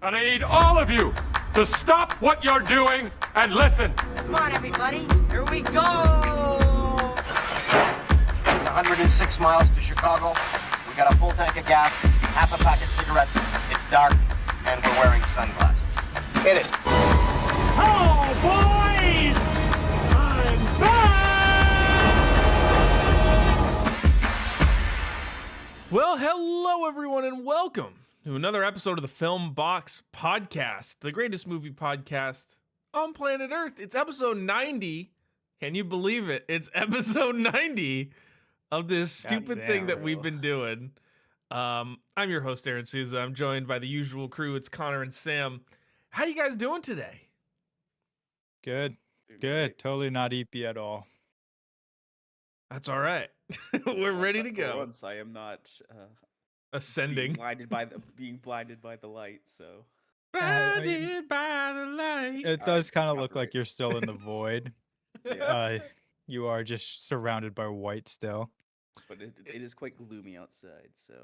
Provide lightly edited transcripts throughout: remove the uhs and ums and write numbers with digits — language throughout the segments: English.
I need all of you to stop what you're doing and listen. Come on, everybody. Here we go. 106 miles to Chicago. We got a full tank of gas, half a pack of cigarettes. It's dark, and we're wearing sunglasses. Hit it. Oh, boys! I'm back! Well, hello everyone and welcome to another episode of the Film Box Podcast, the greatest movie podcast on planet Earth. It's episode 90. Can you believe it? It's episode 90 of this stupid thing that we've been doing. I'm your host, Aaron Souza. I'm joined by the usual crew. It's Connor and Sam. How you guys doing today? Good. Totally not eepy at all. That's all right. We're ready to go. For once, I am not Ascending. being blinded by the light. So Blinded by the light. It does kind of look copyright. like you're still in the void. You are just surrounded by white still. but it is quite gloomy outside. So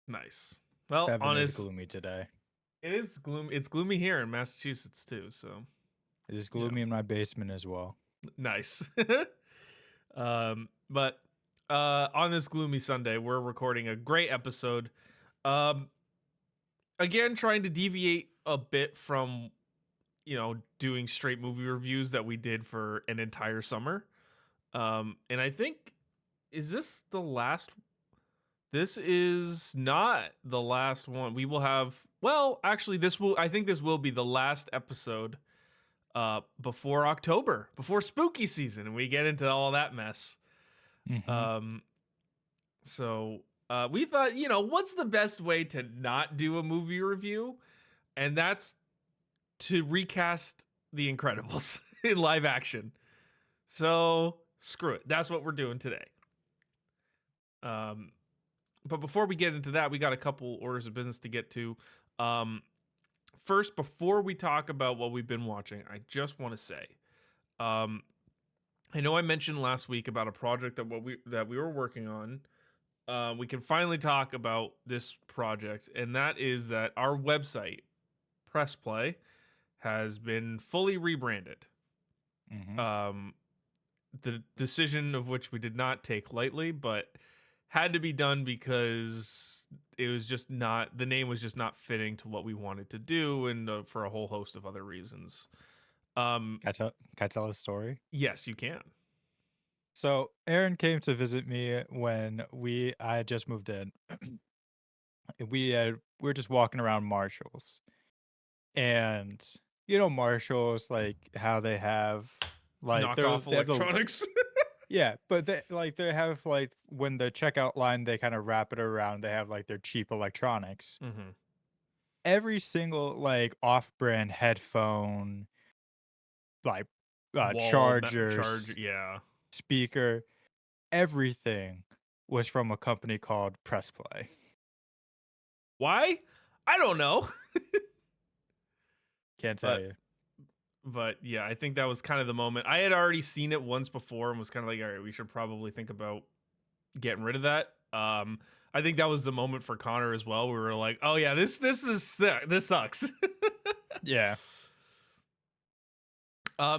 Nice. Well, Heaven is gloomy today. It is gloomy. It's gloomy here in Massachusetts too. So It is gloomy in my basement as well. nice. But on this gloomy Sunday, we're recording a great episode. Again, trying to deviate a bit from, doing straight movie reviews that we did for an entire summer. And I think, is this the last? This is not the last one. We will have, well, actually, I think this will be the last episode before October, before spooky season, and we get into all that mess. Mhm. So we thought, what's the best way to not do a movie review? And that's to recast The Incredibles in live action. So screw it. That's what we're doing today. But before we get into that, we got a couple orders of business to get to. First, before we talk about what we've been watching, I just want to say, I know I mentioned last week about a project that we were working on. We can finally talk about this project, and that is that our website, Press Play, has been fully rebranded. Mhm. The decision of which we did not take lightly, but had to be done because it was just not, the name was just not fitting to what we wanted to do, and for a whole host of other reasons. Can I tell a story? Yes, you can. So Aaron came to visit me when I had just moved in. we were just walking around Marshalls, and Marshalls, like how they have Knock off they have the- electronics. yeah, but they have, like, when the checkout line, they kind of wrap it around. They have like their cheap electronics. Mm-hmm. Every single like off-brand headphone, like chargers, Yeah. speaker, everything was from a company called Press Play. Why? I don't know. Can't tell you. But yeah, I think that was kind of the moment. I had already seen it once before and was kind of like, all right, we should probably think about getting rid of that. I think that was the moment for Connor as well. We were like, oh yeah, this is sick. This sucks. Yeah.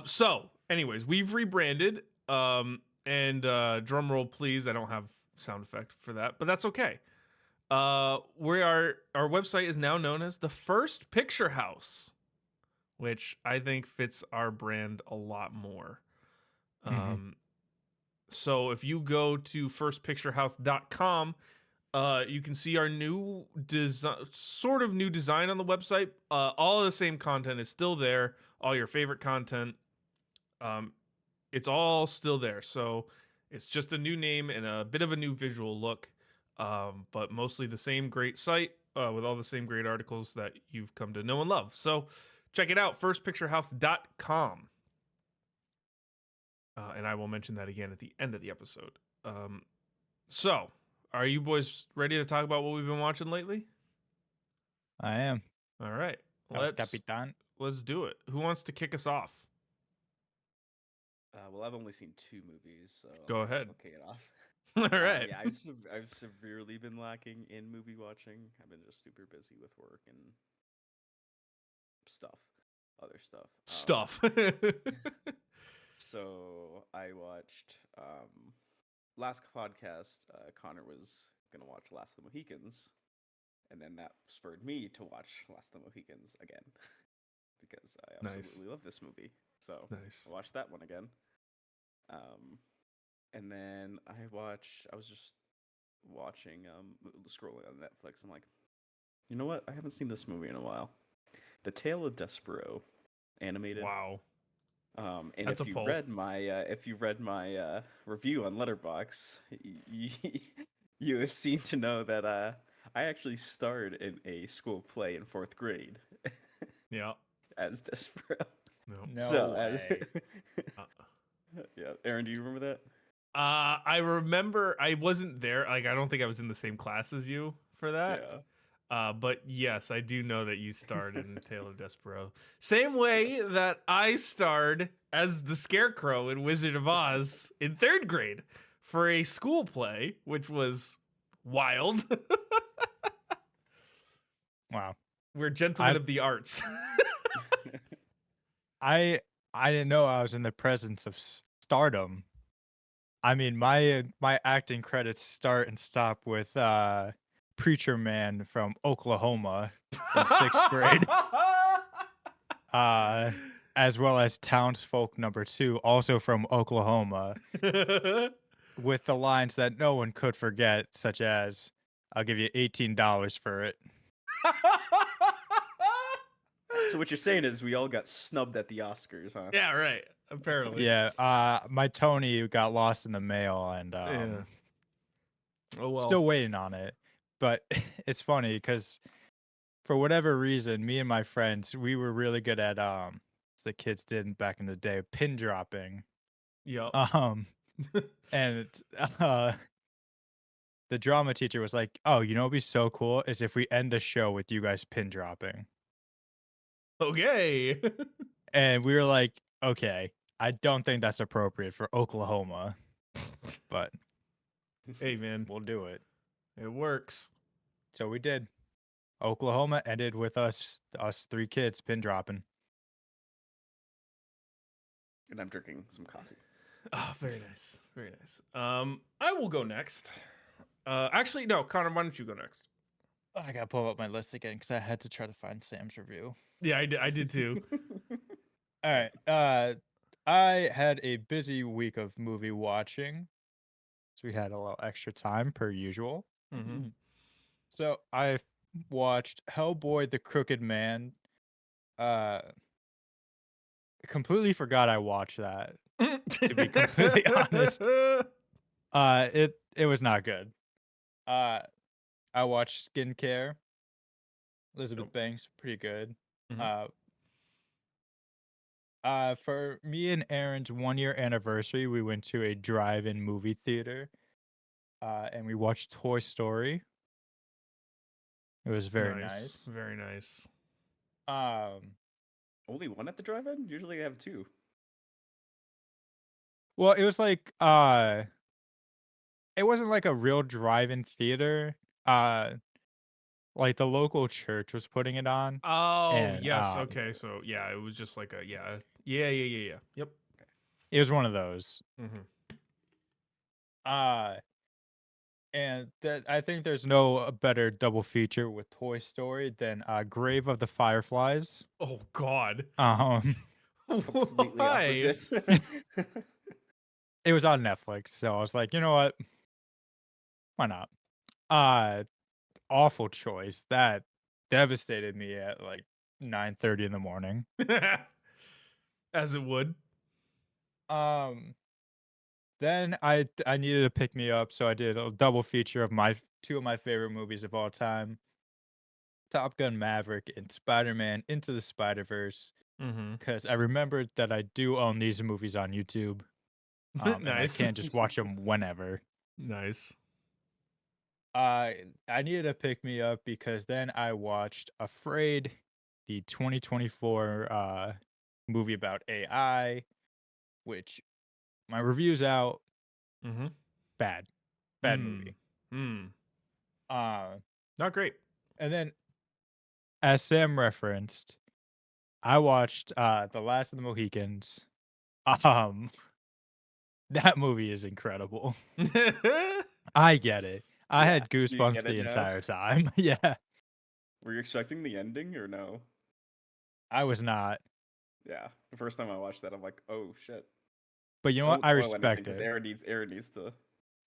So anyways, we've rebranded. And drum roll, please. I don't have sound effect for that, but that's okay. Our website is now known as the First Picture House, which I think fits our brand a lot more. So if you go to firstpicturehouse.com, you can see our new design on the website. All of the same content is still there. All your favorite content. It's all still there. So it's just a new name and a bit of a new visual look. But mostly the same great site with all the same great articles that you've come to know and love. So check it out, firstpicturehouse.com. And I will mention that again at the end of the episode. So, are you boys ready to talk about what we've been watching lately? I am. All right. Capitan. Let's do it. Who wants to kick us off? well, I've only seen 2 movies, so Go ahead. I'll kick it off. All right. Yeah, I've severely been lacking in movie watching. I've been just super busy with work and stuff, other stuff. Stuff. So I watched last podcast. Connor was gonna watch Last of the Mohicans, and then that spurred me to watch Last of the Mohicans again because I Nice. absolutely love this movie. So Nice. I watched that one again. And then I was just watching, scrolling on Netflix. I'm like, you know what? I haven't seen this movie in a while. The Tale of Despero, animated. Wow. And That's a pull. if you've read my review on Letterboxd, you have seen to know that I actually starred in a school play in 4th grade Yeah. as Despero. No. No way. Yeah, Aaron, do you remember that? I remember I wasn't there. Like, I don't think I was in the same class as you for that. Yeah. But yes, I do know that you starred in Tale of Despero. Same way Yes. that I starred as the Scarecrow in Wizard of Oz in 3rd grade for a school play, which was wild. Wow. We're gentlemen I of the arts. I didn't know I was in the presence of stardom. I mean, my acting credits start and stop with Preacher Man from Oklahoma in 6th grade, as well as Townsfolk #2, also from Oklahoma, with the lines that no one could forget, such as "I'll give you $18 for it." So what you're saying is we all got snubbed at the Oscars, huh? Yeah, right. Apparently. Yeah, my Tony got lost in the mail, and Yeah. Oh well. still waiting on it. But it's funny because for whatever reason, me and my friends, we were really good at as the kids did back in the day, pin dropping. Yep. And uh the drama teacher was like, "Oh, you know what'd be so cool is if we end the show with you guys pin dropping." Okay. And we were like, "Okay, I don't think that's appropriate for Oklahoma, but Hey man, we'll do it." it works. So we did. Oklahoma ended with us 3 kids pin dropping. And I'm drinking some coffee. Oh, very nice. Very nice. I will go next. Actually, no, Connor, why don't you go next? I gotta pull up my list again because I had to try to find Sam's review. Yeah, I did too. All right. I had a busy week of movie watching, so we had a little extra time per usual. Mhm. So I watched Hellboy: The Crooked Man. Completely forgot I watched that. To be completely honest, it was not good. I watched Skincare. Elizabeth Nope. Banks, pretty good. Mhm. For me and Aaron's 1-year anniversary, we went to a drive-in movie theater, and we watched Toy Story. It was very nice. Very nice. Only one at the drive-in? Usually I have 2. Well, it was like it wasn't like a real drive-in theater. Like the local church was putting it on, Oh, and yes. Okay. So, yeah, it was just like a yeah. Yep. it was one of those. Mhm. Uh and that I think there's no better double feature with Toy Story than Grave of the Fireflies. Oh god. Um Completely Why? opposite. it was on Netflix, so I was like, you know what? Why not? Uh Awful choice. That devastated me at like 9:30 in the morning. As it would. Um Then I needed to pick me up, so I did a double feature of my 2 of my favorite movies of all time, Top Gun: Maverick and Spider-Man: Into the Spider-Verse, Mhm. because I remembered that I do own these movies on YouTube, and I Nice. can't just watch them whenever. Nice. I needed to pick me up because then I watched Afraid, the 2024 movie about AI, which my review's out. Mhm. Bad. Bad movie. Hmm. Uh, Not great. and then, as Sam referenced, I watched The Last of the Mohicans. Um, that movie is incredible. I get it. I Yeah, had you goosebumps get it the now. entire time. Yeah, Were you expecting the ending or no? I was not. Yeah, the first time I watched that, I'm like, oh shit. But you know I what? won't I spoil anything respect because it. Aaron needs to.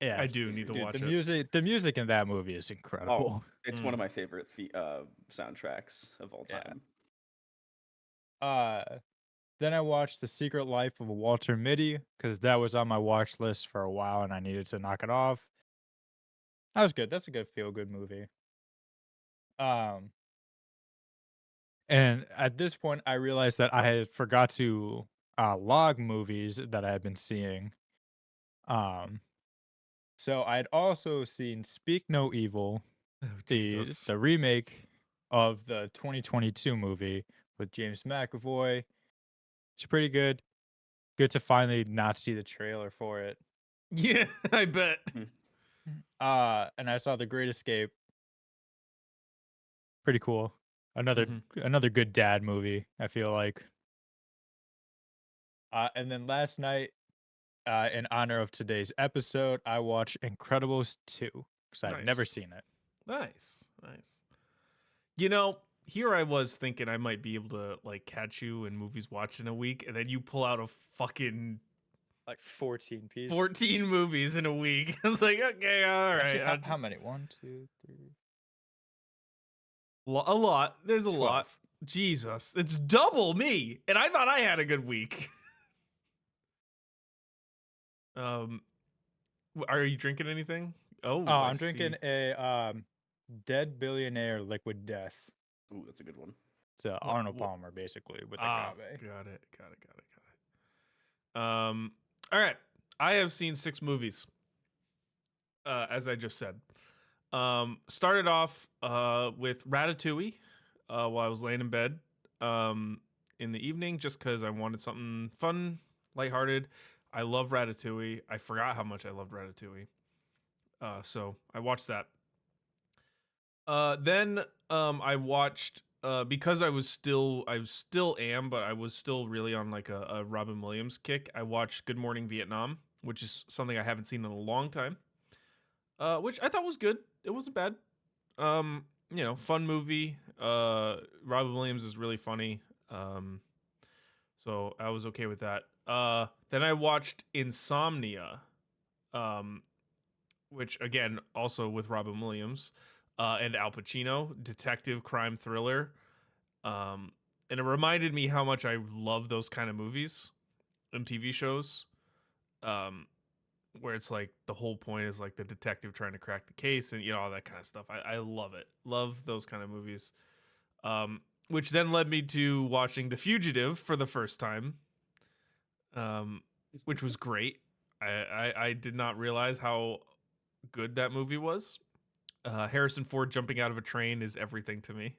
Yeah, I do need to dude, watch it. the music in that movie is Oh, incredible. it's one of my favorite soundtracks of all Yeah. time. Then I watched The Secret Life of Walter Mitty because that was on my watch list for a while and I needed to knock it off. That was good. That's a good feel good movie. Um, and at this point, I realized that I had forgot to log movies that I had been seeing. Um, so I'd also seen Speak No Evil, Oh, the Jesus. the remake of the 2022 movie with James McAvoy. It's pretty good. Good to finally not see the trailer for it. Yeah, I bet. And I saw The Great Escape. Pretty cool. Another Mhm. another good dad movie, I feel like. And then last night, in honor of today's episode, I watched Incredibles 2 because I've never Nice. seen it. Nice. You know, here I was thinking I might be able to like catch you in movies watched in a week, and then you pull out a fucking Like 14 pieces. 14 movies in a week. I was like, okay, all right. Actually, how many? 1, 2, 3. A lot. There's a 12. lot. Jesus, it's double me, and I thought I had a good week. Are you drinking anything? Oh, Oh, I I'm drinking see. a Dead Billionaire Liquid Death. Ooh, that's a good one. It's a What- Arnold what- Palmer, basically, with Ah, agave. got it. All right. I have seen 6 movies. As I just said. Started off with Ratatouille while I was laying in bed in the evening just because I wanted something fun, lighthearted. I love Ratatouille. I forgot how much I loved Ratatouille. So I watched that. Then I watched because I still am, but I was still really on like a Robin Williams kick. I watched Good Morning Vietnam, which is something I haven't seen in a long time. Which I thought was good. It wasn't bad. Fun movie. Robin Williams is really funny. So I was okay with that. Then I watched Insomnia, um, which again also with Robin Williams, and Al Pacino, detective crime thriller. And it reminded me how much I love those kind of movies and TV shows. Um, where it's like the whole point is like the detective trying to crack the case and all that kind of stuff. I love it. Love those kind of movies. Which then led me to watching The Fugitive for the first time. Which was great. I did not realize how good that movie was. Harrison Ford jumping out of a train is everything to me.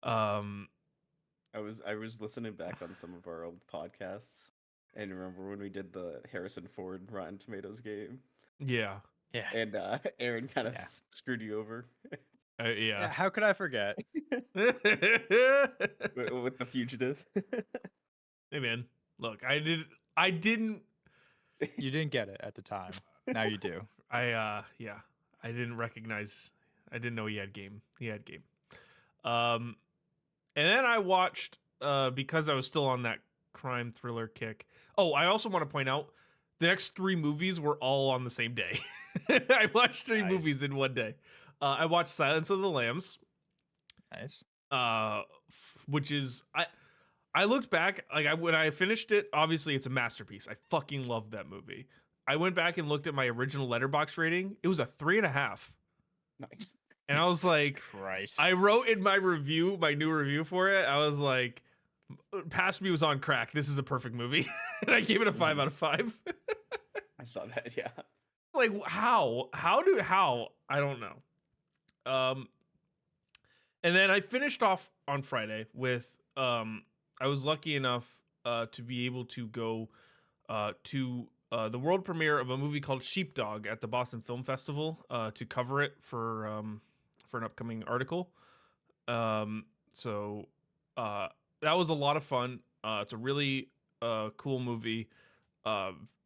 I was listening back on some of our old podcasts, and remember when we did the Harrison Ford Rotten Tomatoes game, Yeah. Yeah. and Aaron kind of Yeah. screwed you over Yeah. Yeah. How could I forget? with the Fugitive. Hey man, look, I didn't You didn't get it at the time. Now you do. yeah. I didn't recognize. I didn't know he had game. Um and then I watched because I was still on that crime thriller kick. Oh, I also want to point out the next 3 movies were all on the same day. I watched 3 Nice. movies in one day. I watched Silence of the Lambs, Nice. which is I looked back when I finished it. Obviously, it's a masterpiece. I fucking loved that movie. I went back and looked at my original Letterboxd rating. It was a 3.5, Nice. and I was like, Christ. I wrote in my review, my new review for it. I was like, "Past me was on crack. This is a perfect movie," and I gave it a 5 out of 5. I saw that. Yeah. Like how? How? I don't know. And then I finished off on Friday with I was lucky enough to be able to go to the world premiere of a movie called Sheepdog at the Boston Film Festival to cover it for an upcoming article. So that was a lot of fun. It's a really cool movie.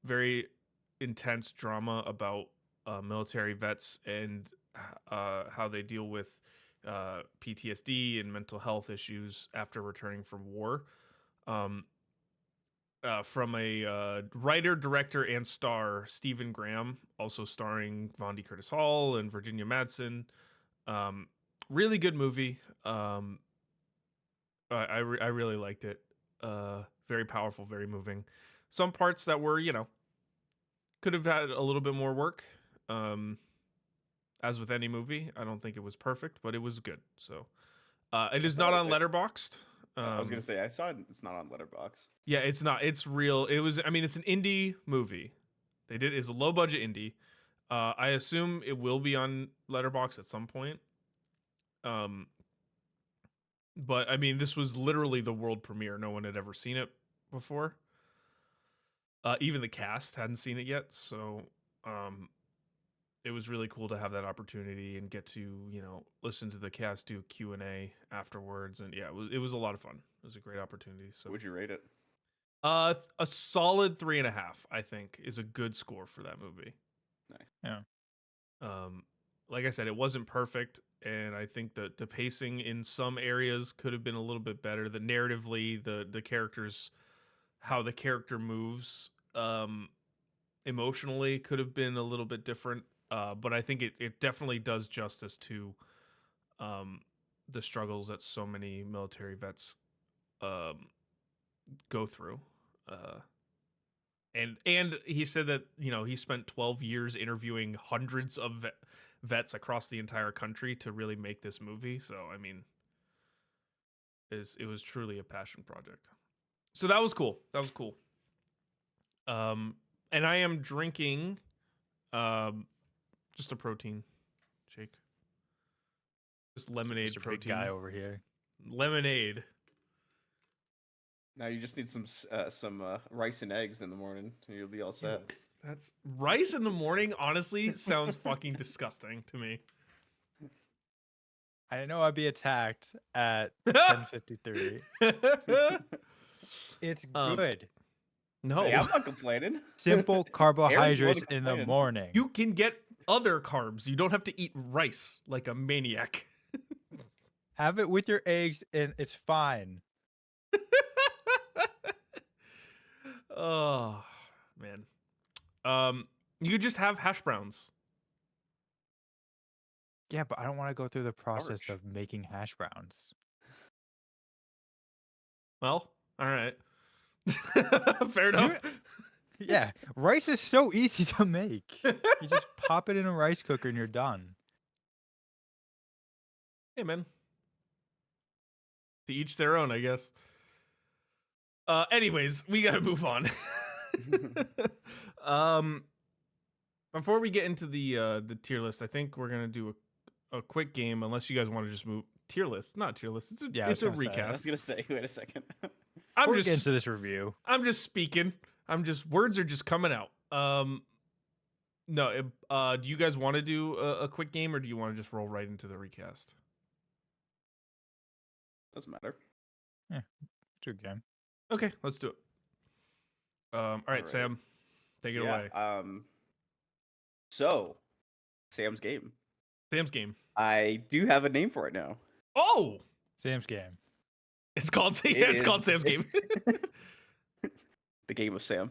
Very intense drama about military vets and how they deal with PTSD and mental health issues after returning from war. From a writer, director, and star, Stephen Graham, also starring Vondi Curtis Hall and Virginia Madsen. Really good movie. I really liked it. Very powerful, very moving. Some parts that were, could have had a little bit more work. As with any movie, I don't think it was perfect, but it was good. So, it is not on Letterboxd. I was gonna say I saw it's not on Letterboxd. Yeah, it's not. It's real. It was. I mean, it's an indie movie. It's a low budget indie. I assume it will be on Letterboxd at some point. But I mean, this was literally the world premiere. No one had ever seen it before. Even the cast hadn't seen it yet, so it was really cool to have that opportunity and get to listen to the cast do Q&A afterwards, and yeah, it was a lot of fun. It was a great opportunity. So Would you rate it? a solid 3.5, I think, is a good score for that movie. Nice. Yeah. Like I said, it wasn't perfect, and I think that the pacing in some areas could have been a little bit better. The narratively, the characters, how the character moves, emotionally could have been a little bit different. But I think it definitely does justice to the struggles that so many military vets go through. And he said that he spent 12 years interviewing hundreds of vets across the entire country to really make this movie. So I mean, it was truly a passion project. So that was cool. And I am drinking just a protein shake, just lemonade Mr. Big protein guy over here. lemonade. Now you just need some rice and eggs in the morning, and you'll be all set. Ew, that's rice in the morning. Honestly, sounds fucking disgusting to me. I know I'd be attacked at 10:53. It's good. No, Hey, I'm not complaining. Simple carbohydrates in the complaining. morning. you can get other carbs. You don't have to eat rice like a maniac. Have it with your eggs and it's fine. Oh man. You could just have hash browns. Yeah, but I don't want to go through the process Coverage. of making hash browns. Well, all right. Fair enough. Yeah, rice is so easy to make. You just pop it in a rice cooker and you're done. Hey man. To each their own, I guess. Anyways, we gotta move on. Before we get into the tier list, I think we're gonna do a quick game. Unless you guys want to just move tier list, not tier list. It's a Yeah, I was it's a gonna say, I was recast. gonna say, wait a second. We'll get into this review. I'm just speaking. Words are just coming out. No. Do you guys want to do a quick game, or do you want to just roll right into the recast? Doesn't matter. Good game. Okay, let's do it. All right, Alright. Sam, take it Yeah. away. So, Sam's game. Sam's game. I do have a name for it now. Oh, Sam's game. it's called It it's called is- Sam's game. The game of Sam.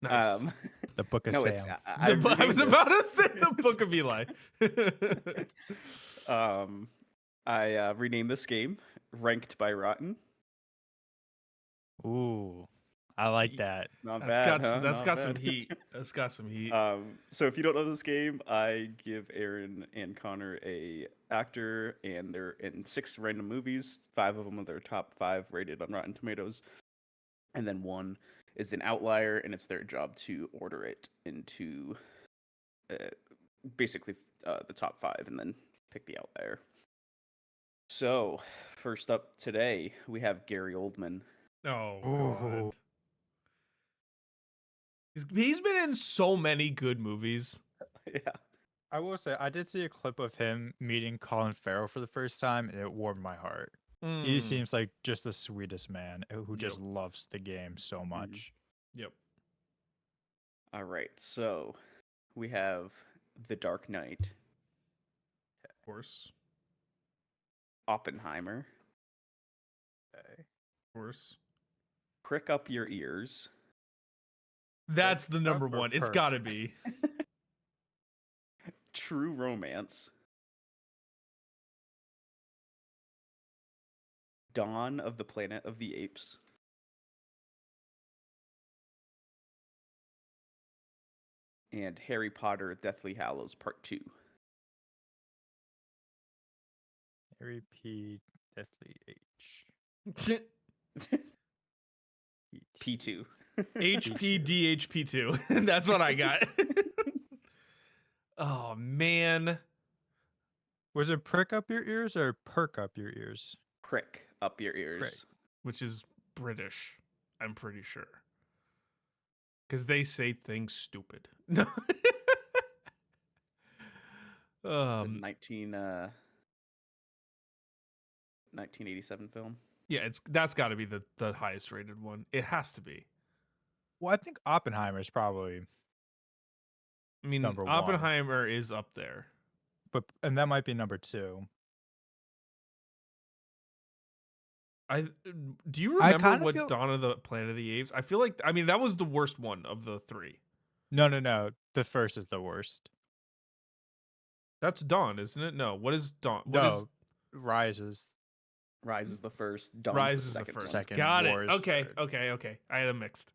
Nice. The Book of No, Sam. it's I was renamed about this. to say the Book of Eli. I renamed this game Ranked by Rotten. Ooh, I like that. Not That's bad. got Huh? that's Not got some bad. heat. That's got some heat. So if you don't know this game, I give Aaron and Connor a actor, and they're in 6 random movies. 5 of them are their top 5 rated on Rotten Tomatoes, and then 1 is an outlier, and it's their job to order it into basically the top 5, and then pick the outlier. So first up today, we have Gary Oldman. Oh, Ooh. God. He's been in so many good movies. Yeah. I will say I did see a clip of him meeting Colin Farrell for the first time, and it warmed my heart. He Mm, seems like just the sweetest man who just Yep. loves the game so Mhm. much. Yep. All right. So we have The Dark Knight, Of course. Oppenheimer, Okay. Of course. Prick Up Your Ears, That's the Up number or one. It's perk? got to be. True Romance, Dawn of the Planet of the Apes, and Harry Potter Deathly Hallows Part 2. Harry P. Deathly H. P2. HPDHP2. That's what I got. Oh, man. Was it prick up your ears or perk up your ears? Prick Up Your Ears. Which is British, I'm pretty sure. Because they say things stupid. No. It's a um, 1987 film. yeah, that's got to be the highest rated one. It has to be. Well, I think Oppenheimer is probably I mean, number one, Oppenheimer is up there. and that might be number 2. Do you I remember kinda what feel- Dawn of the Planet of the Apes? I feel like that was the worst one of the 3. No. The first is the worst. That's Dawn, isn't it? No. What is Dawn? What is No, Rises. Rise is the first. Dawn's Rise the is the second first. one. Second, Got it. War is Okay. third. Okay. I had them mixed.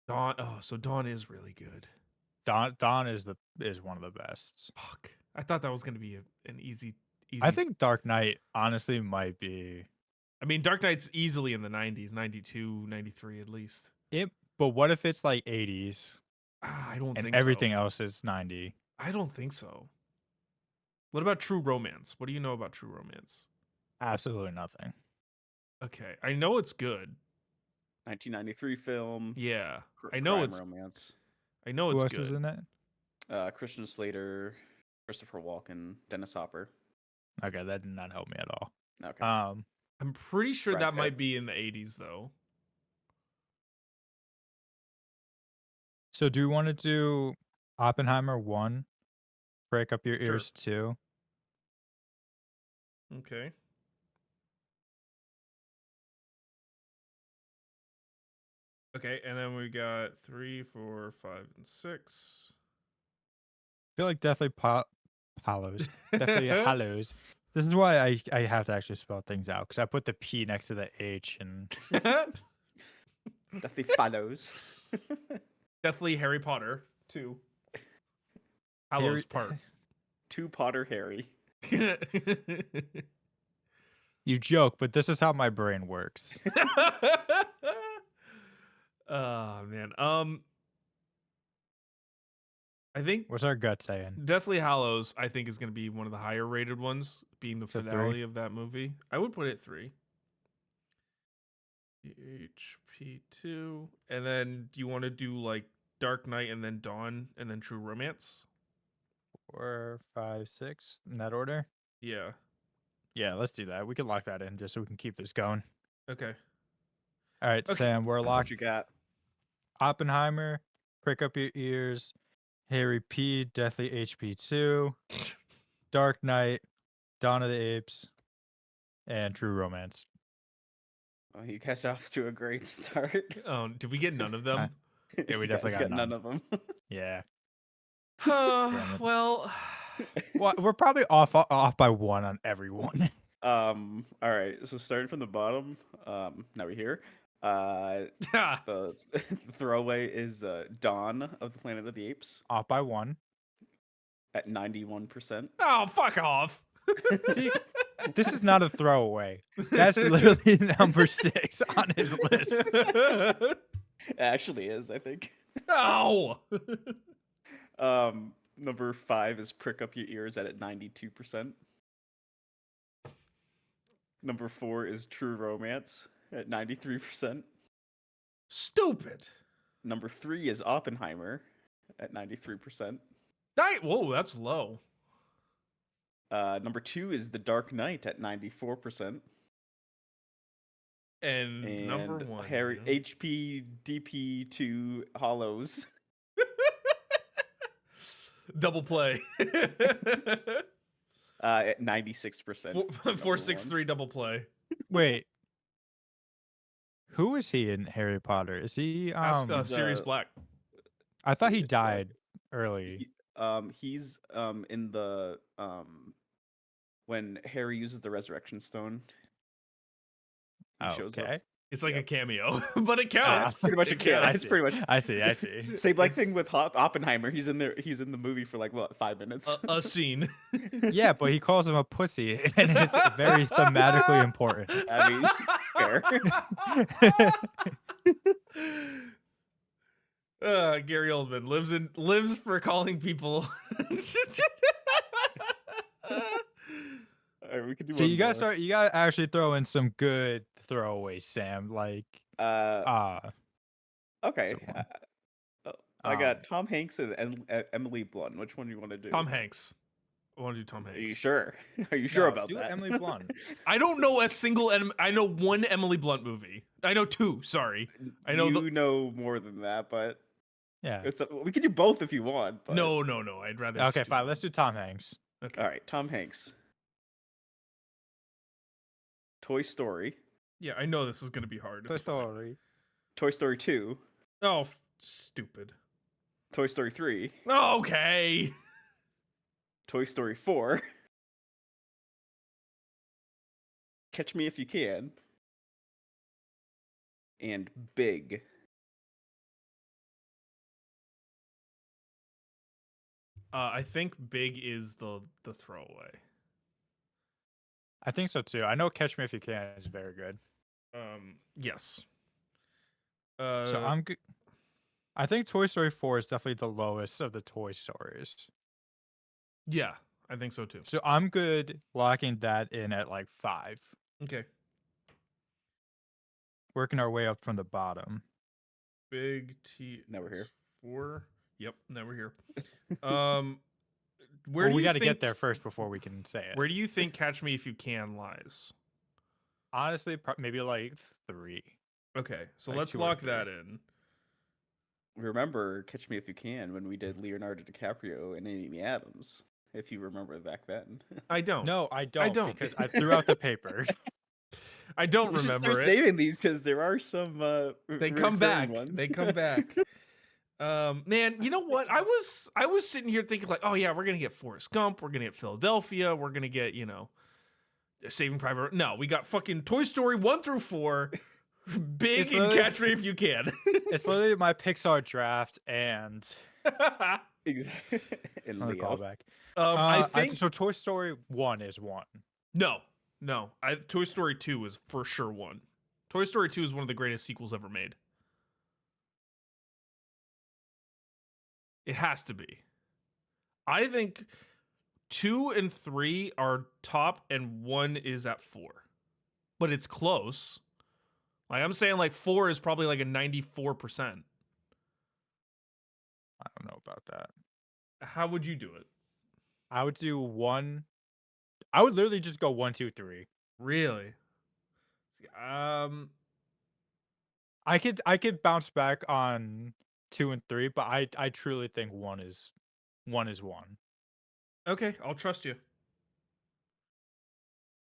Dawn. Oh, so Dawn is really good. Dawn is one of the best. Fuck. I thought that was gonna be an easy. I think Dark Knight honestly might be I mean, Dark Knight's easily in the 90s, 92, 93 at least. it. But what if it's like 80s I don't and think everything so. else is 90? I don't think so. What about True Romance? What do you know about True Romance? Absolutely nothing. Okay, I know it's good. 1993 film. Yeah, I know crime it's. romance. I know Who it's else good. is in it? Christian Slater, Christopher Walken, Dennis Hopper. Okay, that did not help me at all. Okay. I'm pretty sure Brad that Pitt. might be in the 80s though. So do you want to do Oppenheimer 1, Break Up Your Sure. Ears 2? Okay. Okay, and then we got 3, 4, 5, and 6. I feel like Deathly Hallows. Deathly Hallows. This is why I have to actually spell things out, because I put the P next to the H and Deathly Follows. Deathly Harry Potter 2. Hallows Part. 2 Potter Harry. You joke, but this is how my brain works. Oh man. I think What's our gut saying? Deathly Hallows, I think, is going to be one of the higher rated ones, being the So 3? finale of that movie. I would put it 3. HP2. And then do you want to do like Dark Knight and then Dawn and then True Romance? 4, 5, 6 in that order? Yeah. Yeah, let's do that. We can lock that in just so we can keep this going. Okay. All right, Okay. Sam, we're What locked. you got? Oppenheimer, Prick Up Your Ears, Harry P, Deathly HP2, Dark Knight, Dawn of the Apes, and True Romance. Oh, you guys are off to a great start. Oh, did we get none of them? Yeah, we You definitely guys got none none. of them. Yeah. Well, Well, we're probably off by 1 on everyone. All right. So starting from the bottom. Now we're here. The throwaway is Dawn of the Planet of the Apes Off by 1. at 91%. oh, fuck off. See, this is not a throwaway. That's literally number 6 on his list. It actually is, I think. No. Number 5 is Prick Up Your Ears at 92%. Number 4 is True Romance at 93%. Stupid. Number 3 is Oppenheimer at 93%. Whoa, that's low. Number 2 is The Dark Knight at 94%. And number And one, Harry yeah. HP DP2 Hollows Double play. at 96%. 463 double play. Wait. Who is he in Harry Potter? Is he Ask He's, Sirius Black. I thought he Sirius Black. died early. He's in the when Harry uses the resurrection stone. He shows up. Okay. It's like Yeah. a cameo, but it Ah, counts. Pretty much a It cameo. counts. It's pretty much. I see. Same like thing It's- with Oppenheimer. He's in there. He's in the movie for like what, 5 minutes. A scene. Yeah, but he calls him a pussy, and it's very thematically important. I mean, fair. Gary Oldman lives for calling people. Alright, we could do So one you more. gotta actually throw in some good throwaways, Sam. Like Okay. so one. I got Tom Hanks and Emily Blunt. Which one do you want to do? Tom Hanks. I want to do Tom Are you Hanks. sure? Are you sure No, about do that? Emily Blunt. I don't know a single. I know one Emily Blunt movie. I know two. Sorry. I know. You know more than that, but Yeah. we could do both if you want. But... No. I'd rather. Okay, just do fine. one. Let's do Tom Hanks. Okay. All right, Tom Hanks. Toy Story. Yeah, I know this is gonna be hard. It's fine. Toy Story 2. Oh, stupid. Toy Story 3. Okay. Toy Story 4. Catch Me If You Can. And Big. I think Big is the throwaway. I think so too. I know Catch Me If You Can is very good. Yes. So I'm good. I think Toy Story 4 is definitely the lowest of the Toy Stories. Yeah, I think so too. So I'm good locking that in at like 5. Okay. Working our way up from the bottom. Big T. Now we're here. 4. Yep. Now we're here. Well, we got to get there first before we can say it. Where do you think Catch Me If You Can lies? Honestly, maybe like 3. Okay, so Like let's 2 or lock 3. that in. Remember Catch Me If You Can when we did Leonardo DiCaprio and Amy Adams, if you remember back then. I don't. No, I don't. don't. Because I threw out the paper. I don't We should remember start it. saving these because there are some They come back. ones. They come back. Man, you know what? I was sitting here thinking like, oh yeah, we're gonna get Forrest Gump, we're gonna get Philadelphia, we're gonna get Saving Private. No, we got fucking Toy Story 1 through 4, Big It's and literally- Catch Me If You Can. It's literally my Pixar draft and In another Leo. callback. I think so. Toy Story 1 is 1. no. Toy Story 2 is for sure 1. Toy Story 2 is one of the greatest sequels ever made. It has to be. I think 2 and 3 are top and 1 is at 4. But it's close. Like I'm saying like 4 is probably like a 94%. I don't know about that. How would you do it? I would do 1. I would literally just go 1, 2, 3. Really? I could bounce back on 2 and 3, but I truly think 1 is 1. Okay, I'll trust you.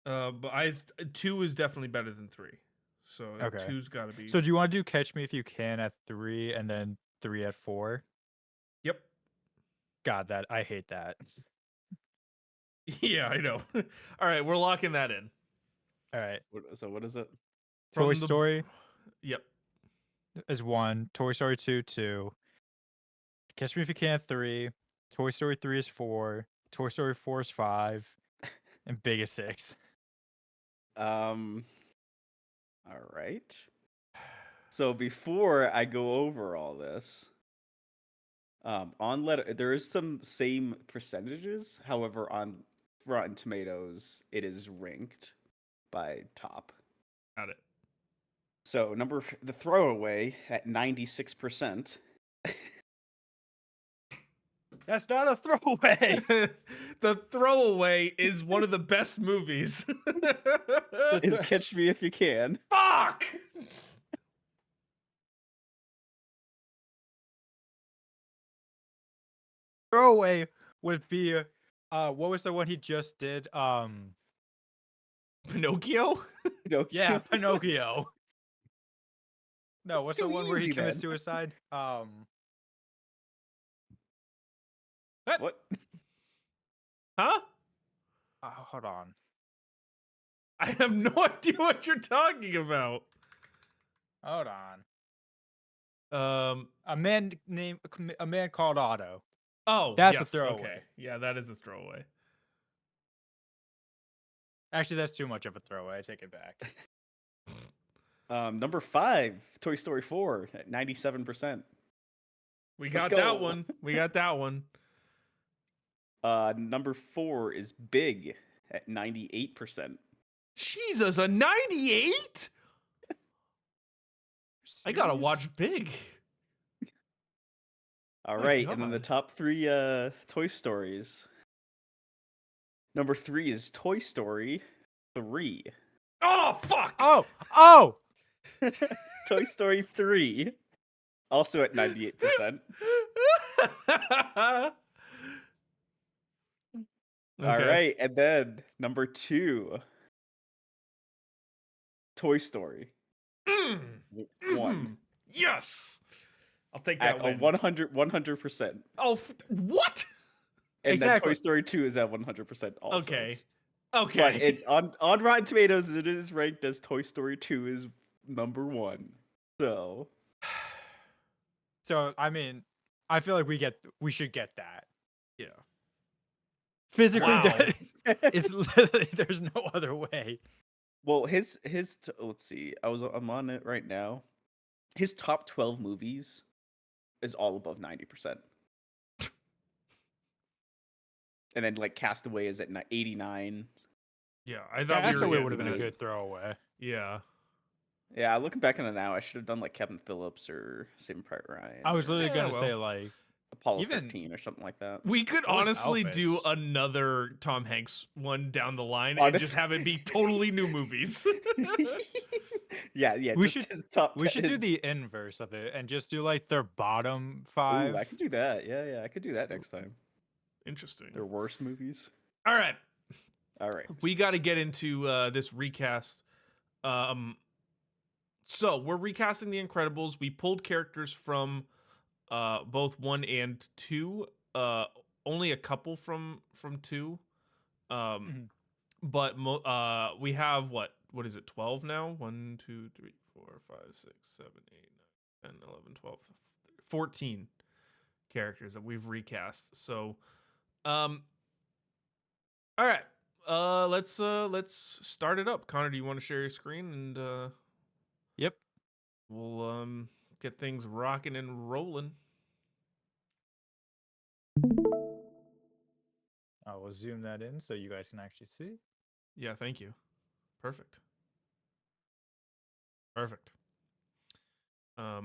But 2 is definitely better than 3. So Okay. 2's got to be. So do you want to do Catch Me If You Can at 3 and then 3 at 4? Yep. God, I hate that. Yeah, I know. All right, we're locking that in. All right. So what is it? Toy From the- Story Yep. is 1. Toy Story 2, 2. Catch Me If You Can 3. Toy Story 3 is 4. Toy Story 4 is 5. And Big is 6. All right. So before I go over all this, there is some same percentages. However, on Rotten Tomatoes, it is ranked by top. Got it. So the throwaway at 96%. That's not a throwaway. The Throwaway is one of the best movies. Is Catch Me If You Can. Fuck! Throwaway would be what was the one he just did? Pinocchio? Yeah, Pinocchio. No, It's what's the too one where he easy, commits then. suicide? What? Huh? Hold on. I have no idea what you're talking about. Hold on. A man called Otto. Oh, That's a yes, throwaway. okay. Yeah, that is a throwaway. Actually, that's too much of a throwaway. I take it back. Number 5, Toy Story 4 at 97%. We Let's got that go. one. We got that one. Number 4 is Big at 98%. Jesus, a 98? I gotta Serious? watch Big. All My right, and then the God. top 3 Toy Stories. Number 3 is Toy Story 3. Oh, fuck! Oh! Toy Story 3, also at 98%. All Okay. right, and then number 2, Toy Story Mm, 1 mhm. Yes! I'll take that at a win. 100%. Oh, what? And Exactly. then Toy Story 2 is at 100% also. Okay. But Okay. it's on Rotten Tomatoes, it is ranked as Toy Story 2 is number 1. So So I mean, I feel like we should get that. Yeah. Physically, Wow. it's literally there's no other way. well, let's see. I'm on it right now. His top 12 movies is all above 90%. And then like Castaway is at 89. Yeah, I thought we Castaway were would have been a getting good throwaway. Yeah. Yeah, looking back on it now, I should have done like Kevin Phillips or Saving Private Ryan. I was or literally Yeah, gonna well. say like Apollo even- 13 or something like that. We could What was honestly do Elvis? another Tom Hanks one down the line and just Honest- have it be totally new movies. yeah. We just should- his top. we should do his- the inverse of it and just do like their bottom Ooh, 5. I could do that. Yeah, I could do that next time. Interesting. Their worst movies. All right. All right. We got to get into this recast. So we're recasting The Incredibles. We pulled characters from both 1 and 2. Only a couple from 2. Mhm. But we have what is it? 12 now? 1, 2, 3, 4, 5, 6, 7, 8, 9, 10, 11, 12, 14 characters that we've recast. So, all right. Let's start it up. Connor, do you want to share your screen and Yep. we'll get things rocking and rolling. I will zoom that in so you guys can actually see. Yeah, thank you. Perfect. Perfect. All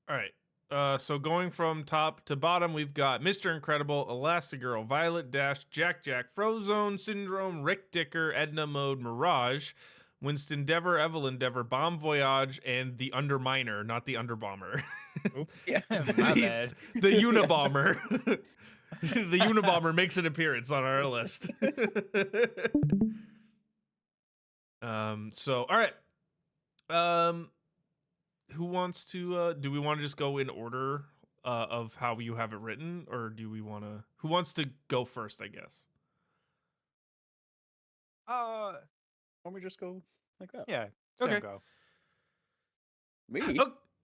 right. So going from top to bottom, we've got Mr. Incredible, Elastigirl, Violet Dash, Jack Jack, Frozone, Syndrome, Rick Dicker, Edna Mode, Mirage, Winston Dever, Evelyn Dever, Bomb Voyage, and the Underminer, not the Underbomber. Oop. Yeah. My bad. The Unabomber. The Unabomber makes an appearance on our list. So all right. Who wants to do we want to just go in order of how you have it written, or do we want to who wants to go first, I guess? Why don't we just go like that? Yeah. Sam, Okay. go. Me?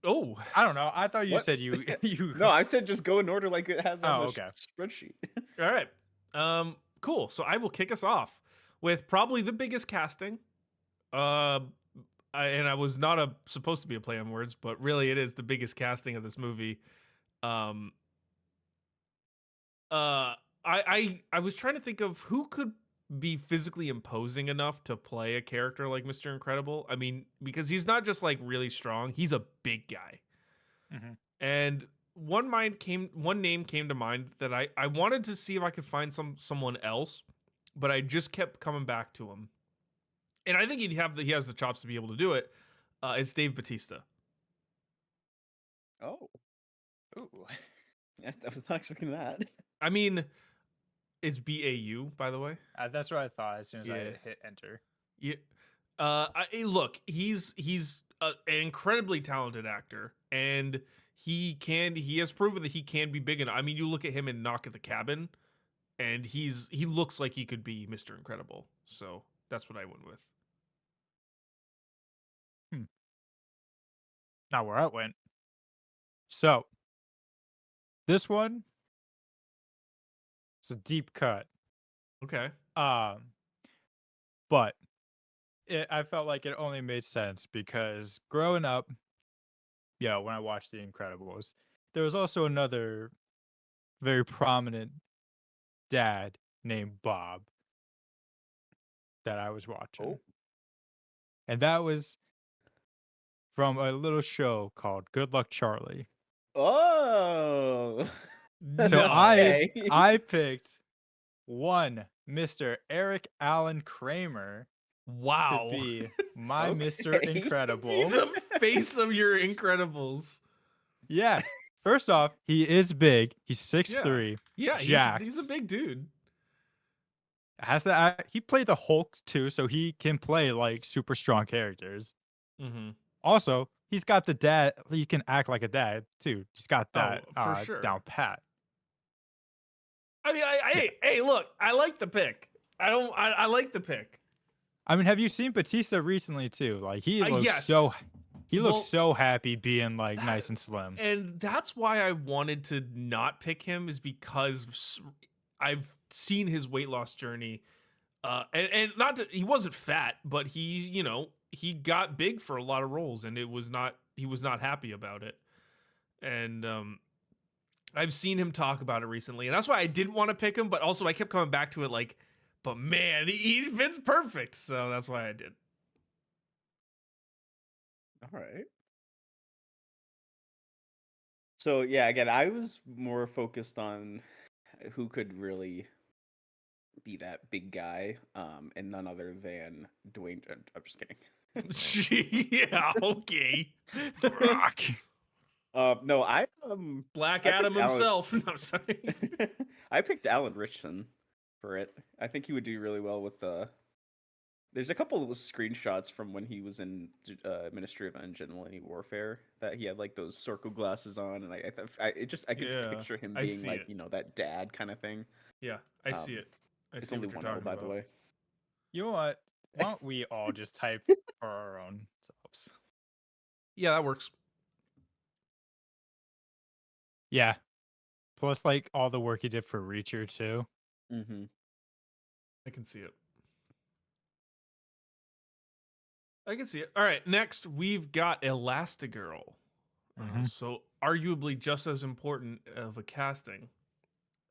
Oh, I don't know. I thought you What? said you you. No, I said just go in order like it has on Oh, the okay. spreadsheet. all right. Cool. So I will kick us off with probably the biggest casting. I was not supposed to be a play on words, but really it is the biggest casting of this movie. I was trying to think of who could be physically imposing enough to play a character like Mr. Incredible. I mean, because he's not just like really strong, he's a big guy. Mhm. And one name came to mind that I wanted to see if I could find someone else, but I just kept coming back to him. And I think he has the chops to be able to do it. It's Dave Bautista. Oh, Ooh. I was not expecting that. I mean, it's BAU, by the way. That's what I thought as soon as Yeah. I hit enter. Yeah. Look, he's an incredibly talented actor, and he has proven that he can be big enough. I mean, you look at him in Knock at the Cabin, and he looks like he could be Mr. Incredible. So that's what I went with. Not where I went. So this one is a deep cut. Okay. But I felt like it only made sense because growing up, when I watched The Incredibles, there was also another very prominent dad named Bob that I was watching. Oh. And that was from a little show called Good Luck Charlie. Oh. So No. I picked one Mr. Eric Allen Kramer Wow. to be my Okay. Mr. Incredible. the face of your Incredibles. Yeah. First off, he is big. He's 6'3". Yeah, jacked. he's a big dude. Has that he played the Hulk too, so he can play like super strong characters. Mm-hmm. Also, he's got the dad. He can act like a dad too. He's got that for sure. down pat. I mean, hey, look, I like the pick. I like the pick. I mean, have you seen Batista recently too? Like he looks yes. he looks Well, so happy being like nice and slim. And that's why I wanted to not pick him, is because I've seen his weight loss journey. And not to, he wasn't fat, but he got big for a lot of roles, and he was not happy about it. And I've seen him talk about it recently, and that's why I didn't want to pick him, but also I kept coming back to it like, but man, he fits perfect. So that's why I did. All right. So yeah, again, I was more focused on who could really be that big guy, and none other than Dwayne. I'm just kidding. Yeah, okay. Rock. No, Black I Adam picked Alan- himself. No, I'm sorry. I picked Alan Richson for it. I think he would do really well with the. There's a couple of screenshots from when he was in Ministry of Engine Millennium Warfare that he had like those circle glasses on, and I could Yeah, picture him I being see like it. that dad kind of thing. Yeah, I see it. I It's see only what you're one L, talking by about. the way. You know what? Why don't we all just type for our own selves? Yeah, that works. Yeah. Plus, like all the work he did for Reacher too. Mm-hmm. I can see it. I can see it. All right, next we've got Elastigirl. So arguably just as important of a casting.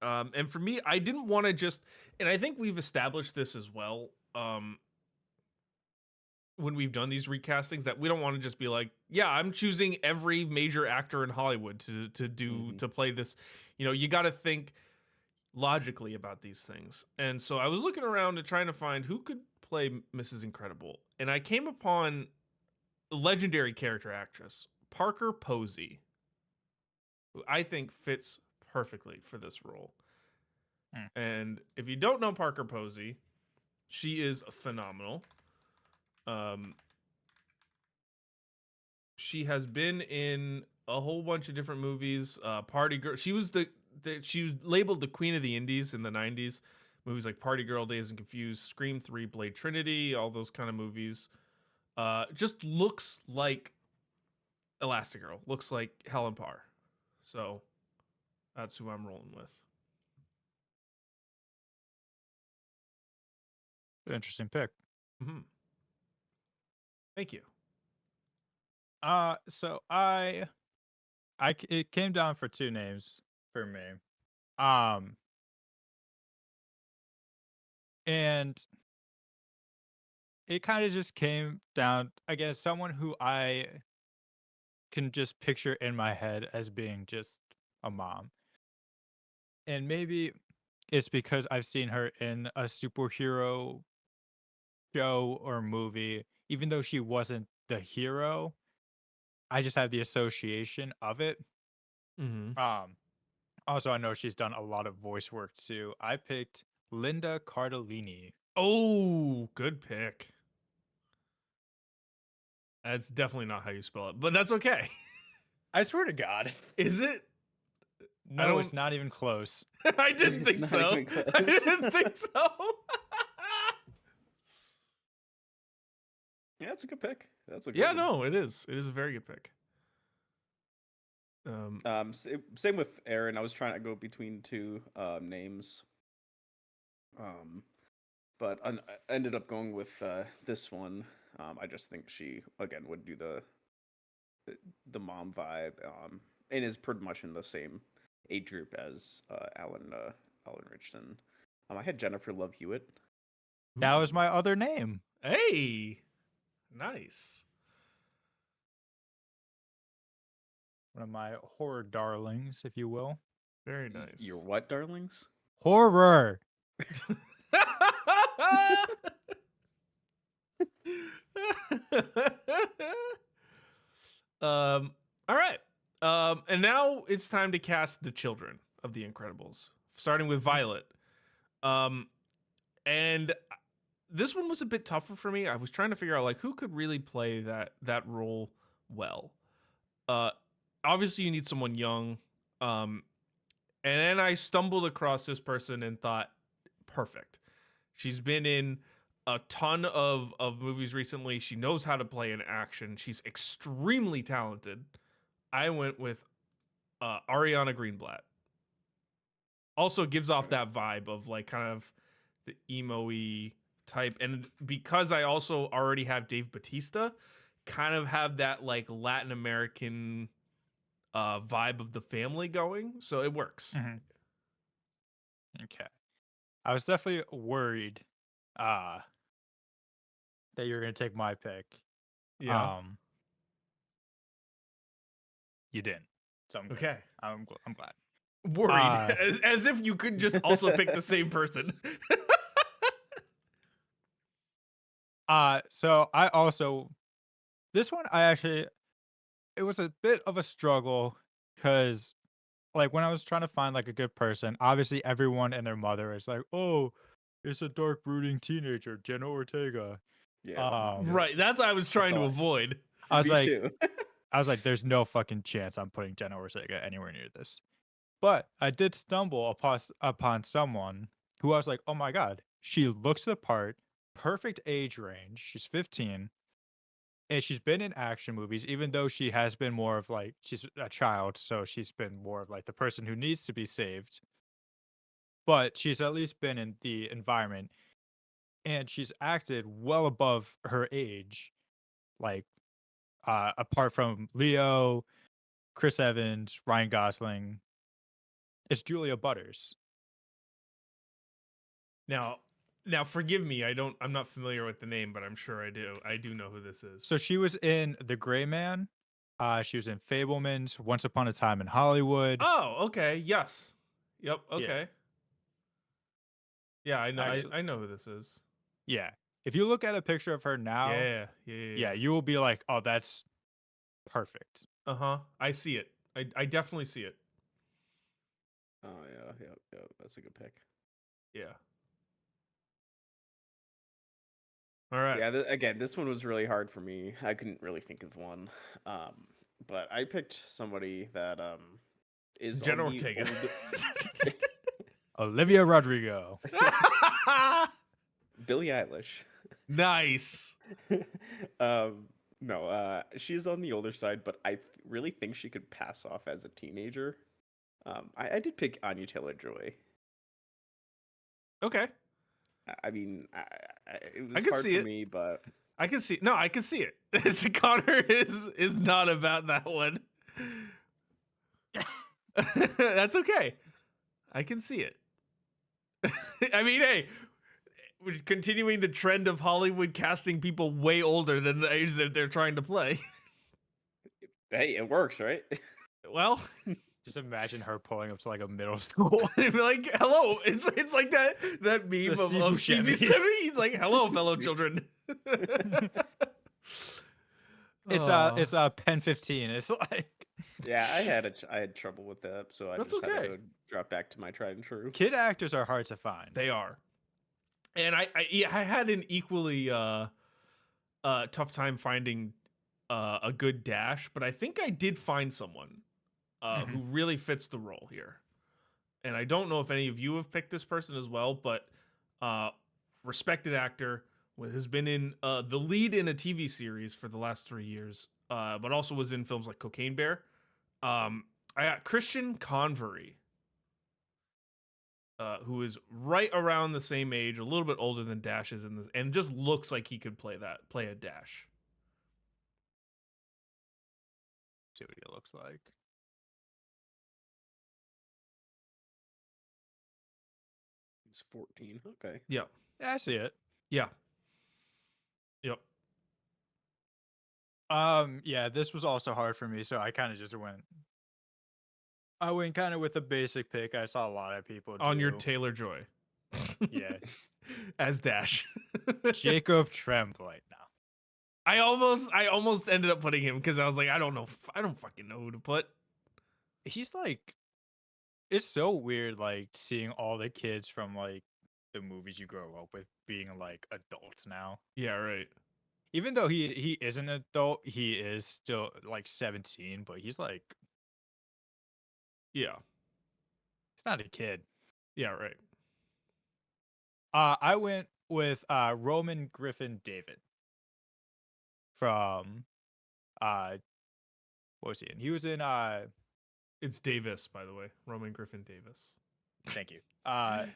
And for me, I didn't want to just, and I think we've established this as well. When we've done these recastings, that we don't want to just be like, yeah, I'm choosing every major actor in Hollywood to play this. You got to think logically about these things. And so I was looking around and trying to find who could play Mrs. Incredible, and I came upon a legendary character actress, Parker Posey, who I think fits perfectly for this role. And if you don't know Parker Posey, she is phenomenal. She has been in a whole bunch of different movies. Party Girl. She was she was labeled the Queen of the Indies in the 90s. Movies like Party Girl, Dazed and Confused, Scream 3, Blade Trinity, all those kind of movies. Just looks like Elastigirl. Looks like Helen Parr. So that's who I'm rolling with. Interesting pick. Mm-hmm. Thank you. So it came down for two names for me. And it kind of just came down, I guess, someone who I can just picture in my head as being just a mom. And maybe it's because I've seen her in a superhero show or movie, even though she wasn't the hero. I just have the association of it. Mm-hmm. Also, I know she's done a lot of voice work too. I picked Linda Cardellini. Oh, good pick. That's definitely not how you spell it, but that's okay. I swear to God. Is it? I No, don't. it's not even close. I didn't It's think not so. even close. I didn't think so. Yeah, that's a good pick. That's a good Yeah, one. no, it is. It is a very good pick. Same with Aaron. I was trying to go between two names. But I ended up going with this one. I just think she again would do the mom vibe, and is pretty much in the same age group as Alan Richardson. I had Jennifer Love Hewitt. That was my other name. Hey, nice. One of my horror darlings, if you will. Very nice. Your what, darlings? Horror. All right. And now it's time to cast the children of the Incredibles, starting with Violet. And this one was a bit tougher for me. I was trying to figure out like who could really play that role well. Uh, Obviously you need someone young. And then I stumbled across this person and thought, perfect. She's been in a ton of movies recently. She knows how to play in action. She's extremely talented. I went with Ariana Greenblatt. Also gives off that vibe of like kind of the emo-y type. And because I also already have Dave Bautista, kind of have that like Latin American vibe of the family going. So it works. Mm-hmm. Okay. I was definitely worried that you were gonna take my pick. Yeah. You didn't. So I'm good. Okay. I'm glad. Worried. As if you could just also pick the same person. So I also this one I actually it was a bit of a struggle because like when I was trying to find like a good person, obviously everyone and their mother is like, oh, it's a dark brooding teenager, Jenna Ortega. Yeah, Right. That's what I was trying to all. avoid. I was Me like, too. there's no fucking chance I'm putting Jenna Ortega anywhere near this. But I did stumble upon someone who I was like, oh my God, she looks the part, perfect age range. She's 15, and she's been in action movies, even though she has been more of like, she's a child, so she's been more of like the person who needs to be saved. But she's at least been in the environment, and she's acted well above her age. Like, apart from Leo, Chris Evans, Ryan Gosling, it's Julia Butters. Now forgive me. I'm not familiar with the name, but I'm sure I do. I do know who this is. So she was in The Gray Man. She was in Fablemans, Once Upon a Time in Hollywood. Oh, okay. Yes. Yep. Yeah. Okay. Yeah, I know. Actually, I know who this is. yeah. If you look at a picture of her now, Yeah. you will be like, oh, that's perfect. Uh-huh. I see it. I definitely see it. Oh yeah. That's a good pick. Yeah. All right. Yeah, again, this one was really hard for me. I couldn't really think of one. But I picked somebody that is Jenna on the Ortega. Olivia Rodrigo. Billie Eilish. Nice. No, she's on the older side, but I really think she could pass off as a teenager. I did pick Anya Taylor-Joy. Okay. I mean, it I was can hard see for it. me, but I can see. No, I can see it. It's Connor is not about that one. That's okay. I can see it. I mean, hey, continuing the trend of Hollywood casting people way older than the age that they're trying to play. Hey, it works, right? Well, Just imagine her pulling up to like a middle school. they'd be like, "Hello." It's like that meme The of, Steve Steve Buscemi. Buscemi. He's like, "Hello, fellow children." It's pen 15. It's like Yeah, I had trouble with that, so I That's just had okay. to drop back to my tried and true. kid actors are hard to find. They are, and I had an equally tough time finding a good Dash, but I think I did find someone who really fits the role here. And I don't know if any of you have picked this person as well, but respected actor has been in the lead in a TV series for the last 3 years, but also was in films like Cocaine Bear. I got Christian Convery, who is right around the same age, a little bit older than Dash is in this, and just looks like he could play a Dash. See what he looks like. He's 14. Okay. Yeah. Yeah, I see it. Yeah. Yep. Yeah, this was also hard for me, so I kind of just went. I went kind of with a basic pick. I saw a lot of people On your do. Taylor Joy. Yeah. As Dash. Jacob Tremblay. No. I almost ended up putting him because I was like, I don't fucking know who to put. He's like, it's so weird, like seeing all the kids from like the movies you grow up with being like adults now. Yeah, right. Even though he is an adult, he is still like 17, but he's like, Yeah. he's not a kid. Yeah, right. I went with Roman Griffin David from what was he in? He was in It's Davis, by the way. Roman Griffin Davis. thank you. Yeah,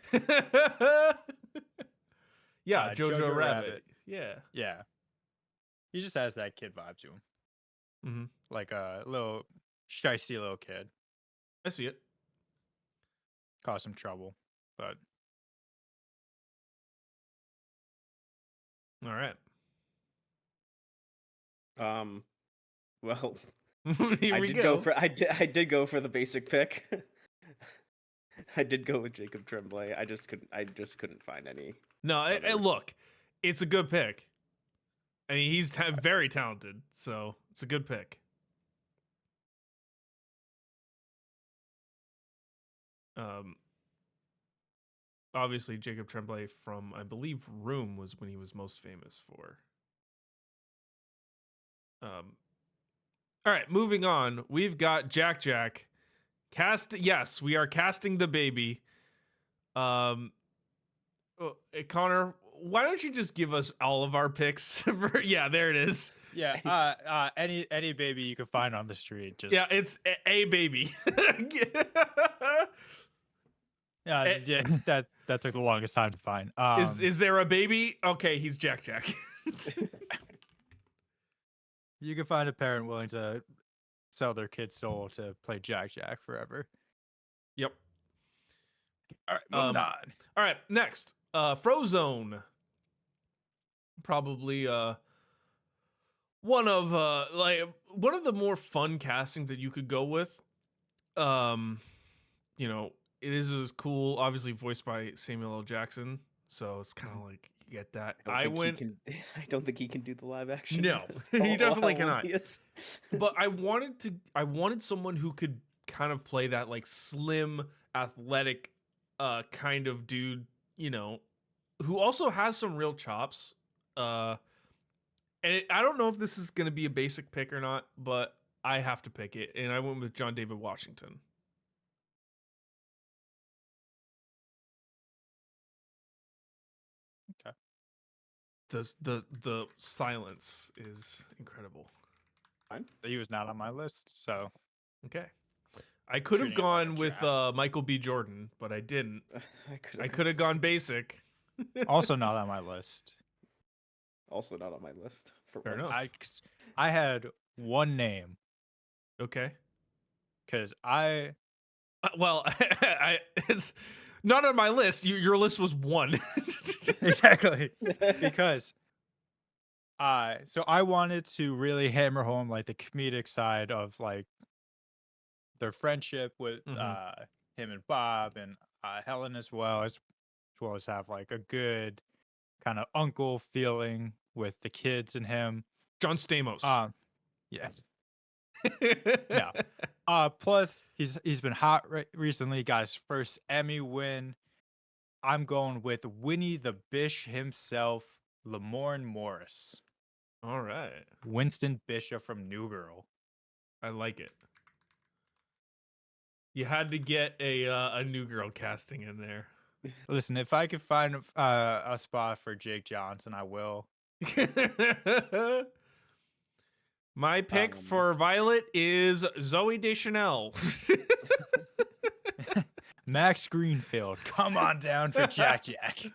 Jojo, Jojo Rabbit. Rabbit. Yeah. Yeah. He just has that kid vibe to him. Mm-hmm. Like a little shysty little kid. I see it. Cause some trouble. But All right. Well, Here I we did go. go for I did go for the basic pick. I did go with Jacob Tremblay. I just couldn't find any. No, other- look, it's a good pick. I mean, he's very talented, so it's a good pick. Obviously, Jacob Tremblay from, I believe, Room was when he was most famous for. All right, moving on. We've got Jack. Yes, we are casting the baby. Connor, why don't you just give us all of our picks? Yeah, there it is. yeah, any baby you can find on the street. Just Yeah, it's a baby. yeah, that took the longest time to find. Is there a baby? Okay, he's Jack. You can find a parent willing to sell their kid's soul to play Jack forever. Yep. All right, moving on. All right, next. Frozone. Probably one of the more fun castings that you could go with. You know, it is cool, obviously voiced by Samuel L. Jackson, so it's kind of like you get that. I don't think he can do the live action. No, he definitely How old cannot. he is. But I wanted someone who could kind of play that like slim, athletic kind of dude, you know, who also has some real chops. I don't know if this is going to be a basic pick or not, but I have to pick it, and I went with John David Washington. Okay. The silence is incredible. He was not on my list, so Okay. I could have Treating it like a gone with draft. Michael B. Jordan, but I didn't. I I could have gone basic. also not on my list. Also not on my list. For Fair once. enough. I had one name Okay. because I Well, it's Not on my list. Your list was 1. Exactly. Because so I wanted to really hammer home like the comedic side of like their friendship with Mhm. him and Bob and Helen as well as have like a good kind of uncle feeling with the kids and him. John Stamos. Um, yeah, no. Plus he's been hot recently. Got his first Emmy win. I'm going with Winnie the Bish himself, Lamorne Morris, All right. Winston Bishop from New Girl. I like it. You had to get a New Girl casting in there. Listen, if I could find a spot for Jake Johnson, I will. My pick for Violet is Zoe Deschanel. Max Greenfield, come on down for Jack Jack.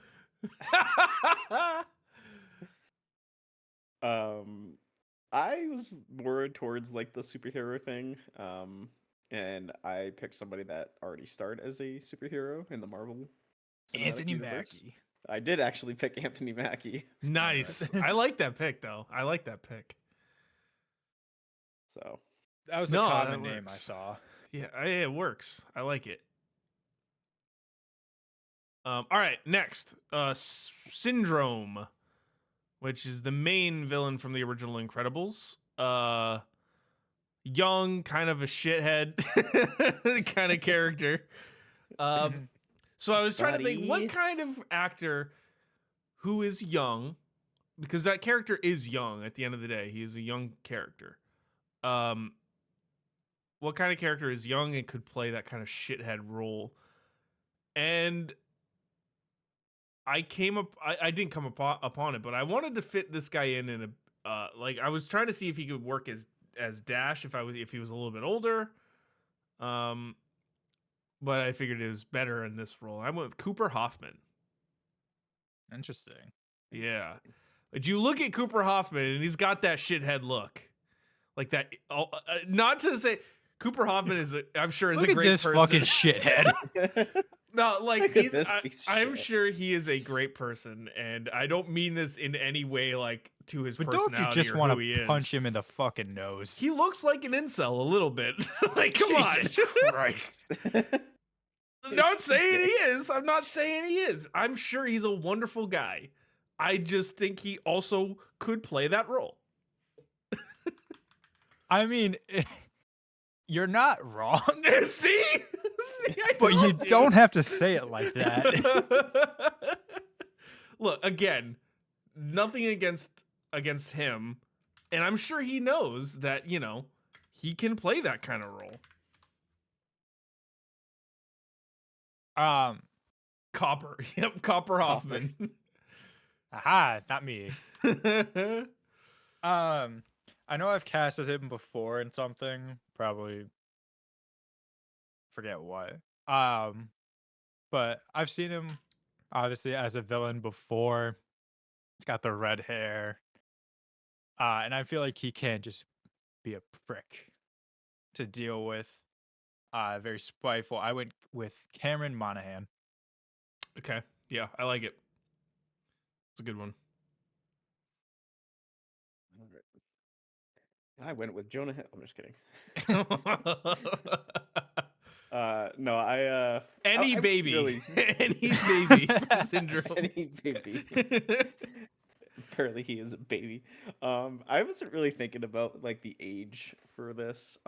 I was more towards like the superhero thing. And I picked somebody that already starred as a superhero in the Marvel Cinematic Anthony Universe. Mackie. I did actually pick Anthony Mackie. Nice. I like that pick though. I like that pick. So That was No, a that common name I works. saw. Yeah, it works. I like it. All right, next, Syndrome, which is the main villain from the original Incredibles. Young, kind of a shithead kind of character. So I was trying to think, what Buddy. kind of actor who is young, because that character is young at the end of the day. He is a young character. What kind of character is young and could play that kind of shithead role? And I didn't come upon it, but I wanted to fit this guy in a like I was trying to see if he could work as Dash if he was a little bit older. But I figured it was better in this role. I went with Cooper Hoffman. Interesting. Yeah. But you look at Cooper Hoffman and he's got that shithead look. Like that not to say Cooper Hoffman I'm sure is Look a at great this person. fucking shithead. No, like Look at this piece of I'm shit. sure he is a great person, and I don't mean this in any way like to his But personality don't you just or want who he to is. punch him in the fucking nose? He looks like an incel a little bit. Like, come Jesus on. Christ. I'm not saying he is. I'm not saying he is. I'm sure he's a wonderful guy. I just think he also could play that role. I mean, you're not wrong, See? I but you told don't have to say it like that. Look, again, nothing against him, and I'm sure he knows that, he can play that kind of role. Copper. Yep, Copper Hoffman. Aha, not me. I know I've casted him before in something, probably forget what. But I've seen him obviously as a villain before. He's got the red hair. And I feel like he can't just be a prick to deal with. Very spiteful. I went with Cameron Monaghan. Okay. Yeah, I like it. It's a good one. I went with Jonah Hill. I'm just kidding. No, Any I wasn't baby. really- Any baby for Syndrome. Any baby. Apparently he is a baby. I wasn't really thinking about like the age for this.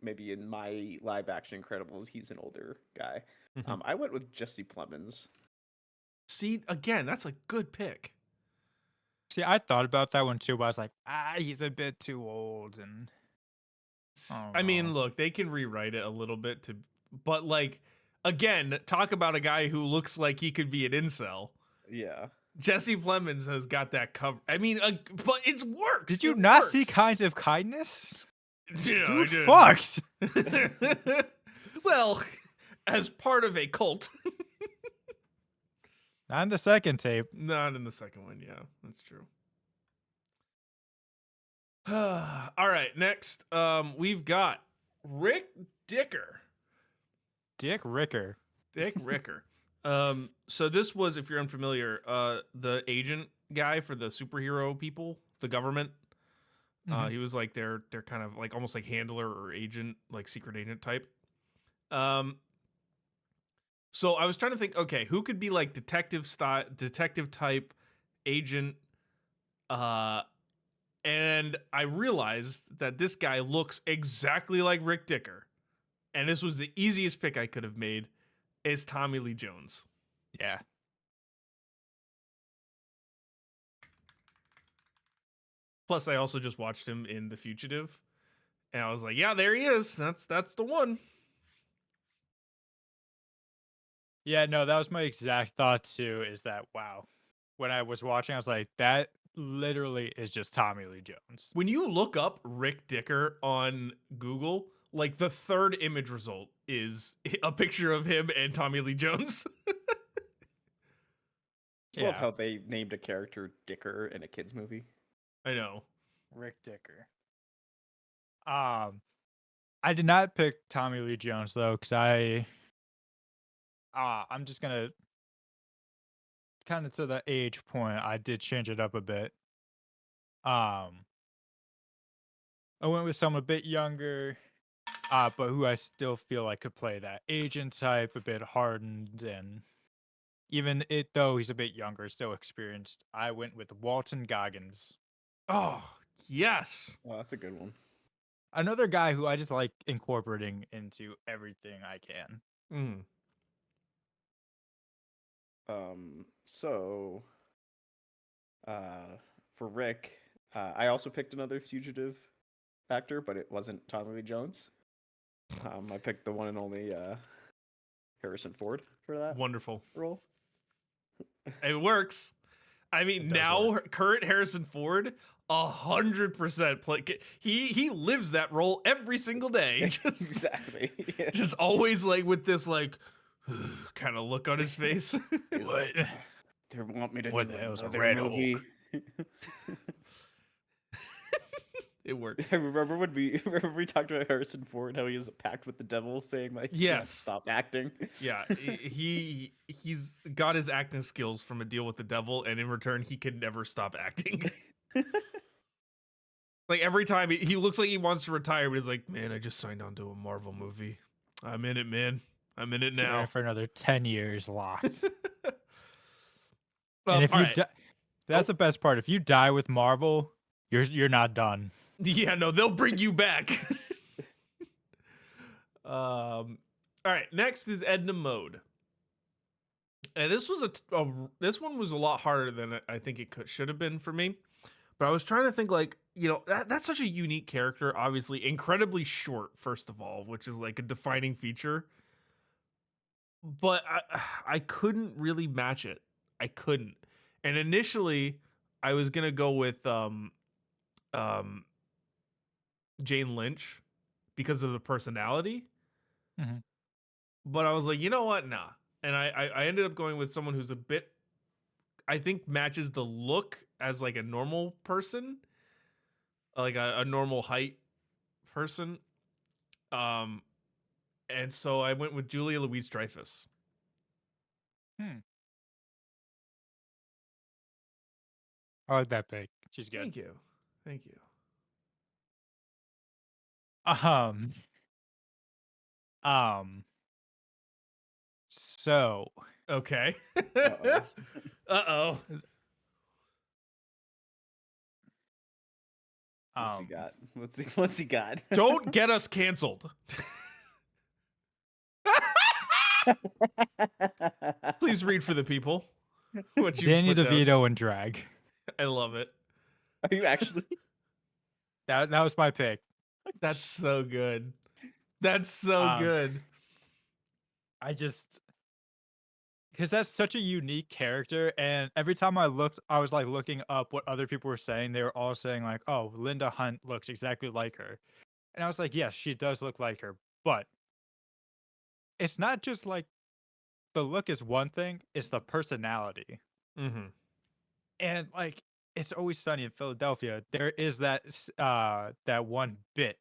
Maybe in my live action Incredibles, he's an older guy. Mhm. I went with Jesse Plemons. See, again, that's a good pick. See, I thought about that one too, but I was like, he's a bit too old. And I mean, know. look, they can rewrite it a little bit but like, again, talk about a guy who looks like he could be an incel. Yeah. Jesse Plemons has got that covered. I mean, but it's works. Did you It not see works. Kinds of Kindness? Yeah, I Dude, did. fucks. Well, as part of a cult. Not in the second tape. Not in the second one, yeah. That's true. All right, next, we've got Rick Dicker. Dick Ricker. Dick Ricker. So this was, if you're unfamiliar, the agent guy for the superhero people, the government. Mhm. He was like their kind of like almost like handler or agent, like secret agent type. Um, so I was trying to think, okay, who could be like detective type agent? Uh, and I realized that this guy looks exactly like Rick Dicker, and this was the easiest pick I could have made. Is Tommy Lee Jones. Yeah. Plus, I also just watched him in The Fugitive, and I was like, yeah, there he is. That's the one. Yeah, no, that was my exact thought too, is that wow. When I was watching, I was like, that literally is just Tommy Lee Jones. When you look up Rick Dicker on Google, like the third image result is a picture of him and Tommy Lee Jones. Just love Yeah. how they named a character Dicker in a kids movie. I know. Rick Dicker. I did not pick Tommy Lee Jones though, because I'm just gonna kind of to the age point, I did change it up a bit. Um, I went with someone a bit younger, but who I still feel like could play that agent type, a bit hardened, and even it though he's a bit younger, still experienced. I went with Walton Goggins, Oh, yes. Oh, that's a good one. another guy who I just like incorporating into everything I can. Mm. So, uh, for Rick, I also picked another fugitive actor, but it wasn't Tommy Lee Jones. I picked the one and only Harrison Ford for that Wonderful. role. It works. I mean, It does now work. current Harrison Ford, 100% play. He lives that role every single day. Just, Exactly. Yeah. just always like with this like kind of look on his face. What? They want me to What do the hell's a another Red movie. It works. I remember when we talked about Harrison Ford, how he has a pact with the devil, saying like he can't Yes. stop acting. Yeah, he's got his acting skills from a deal with the devil, and in return, he can never stop acting. Like every time he looks like he wants to retire, but he's like, "Man, I just signed on to a Marvel movie. I'm in it, man. I'm in it Been now." there for another 10 years locked. Well, And if all you right. that's Oh. the best part. If you die with Marvel, you're not done. Yeah, no, they'll bring you back. All right. Next is Edna Mode, and this was this one was a lot harder than I think it should have been for me. But I was trying to think, like, that's such a unique character. Obviously, incredibly short, first of all, which is like a defining feature. But I couldn't really match it. I couldn't. And initially, I was gonna go with um Jane Lynch because of the personality. Mhm. But I was like, you know what? Nah. And I ended up going with someone who's a bit, I think, matches the look as like a normal person, like a normal height person. Um, and so I went with Julia Louise Dreyfus. Hmm. I like that pick. She's good. Thank you. Thank you. Um, um, so Okay. Uh-oh. Uh-oh. What's he um, got? What's he got? Don't get us canceled. Please read for the people what you Danny put down. DeVito and drag. I love it. Are you actually? That was my pick. That's so good. That's so Um, good. I just because that's such a unique character, and every time I looked, I was like looking up what other people were saying. They were all saying like, "Oh, Linda Hunt looks exactly like her," and I was like, "Yes, she does look like her," but it's not just like the look is one thing; it's the personality. Mm-hmm. And like it's always sunny in Philadelphia. There is that that one bit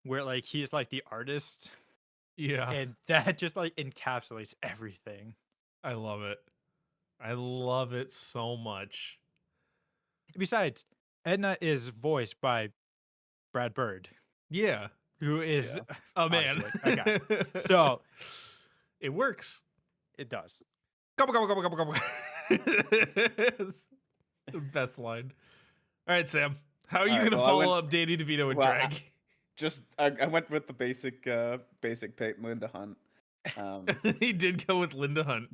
where like he's like the artist Yeah. And that just like encapsulates everything. I love it. I love it so much. Besides, Edna is voiced by Brad Bird, Yeah. who is Yeah. Oh man. obviously okay. So it works. it does. Gobble, gobble, gobble, gobble, gobble. It's the best line. All right, Sam. How are you All right, gonna well, I follow went- up Danny DeVito and well, Drag? I went with the basic pick, Linda Hunt. He did go with Linda Hunt.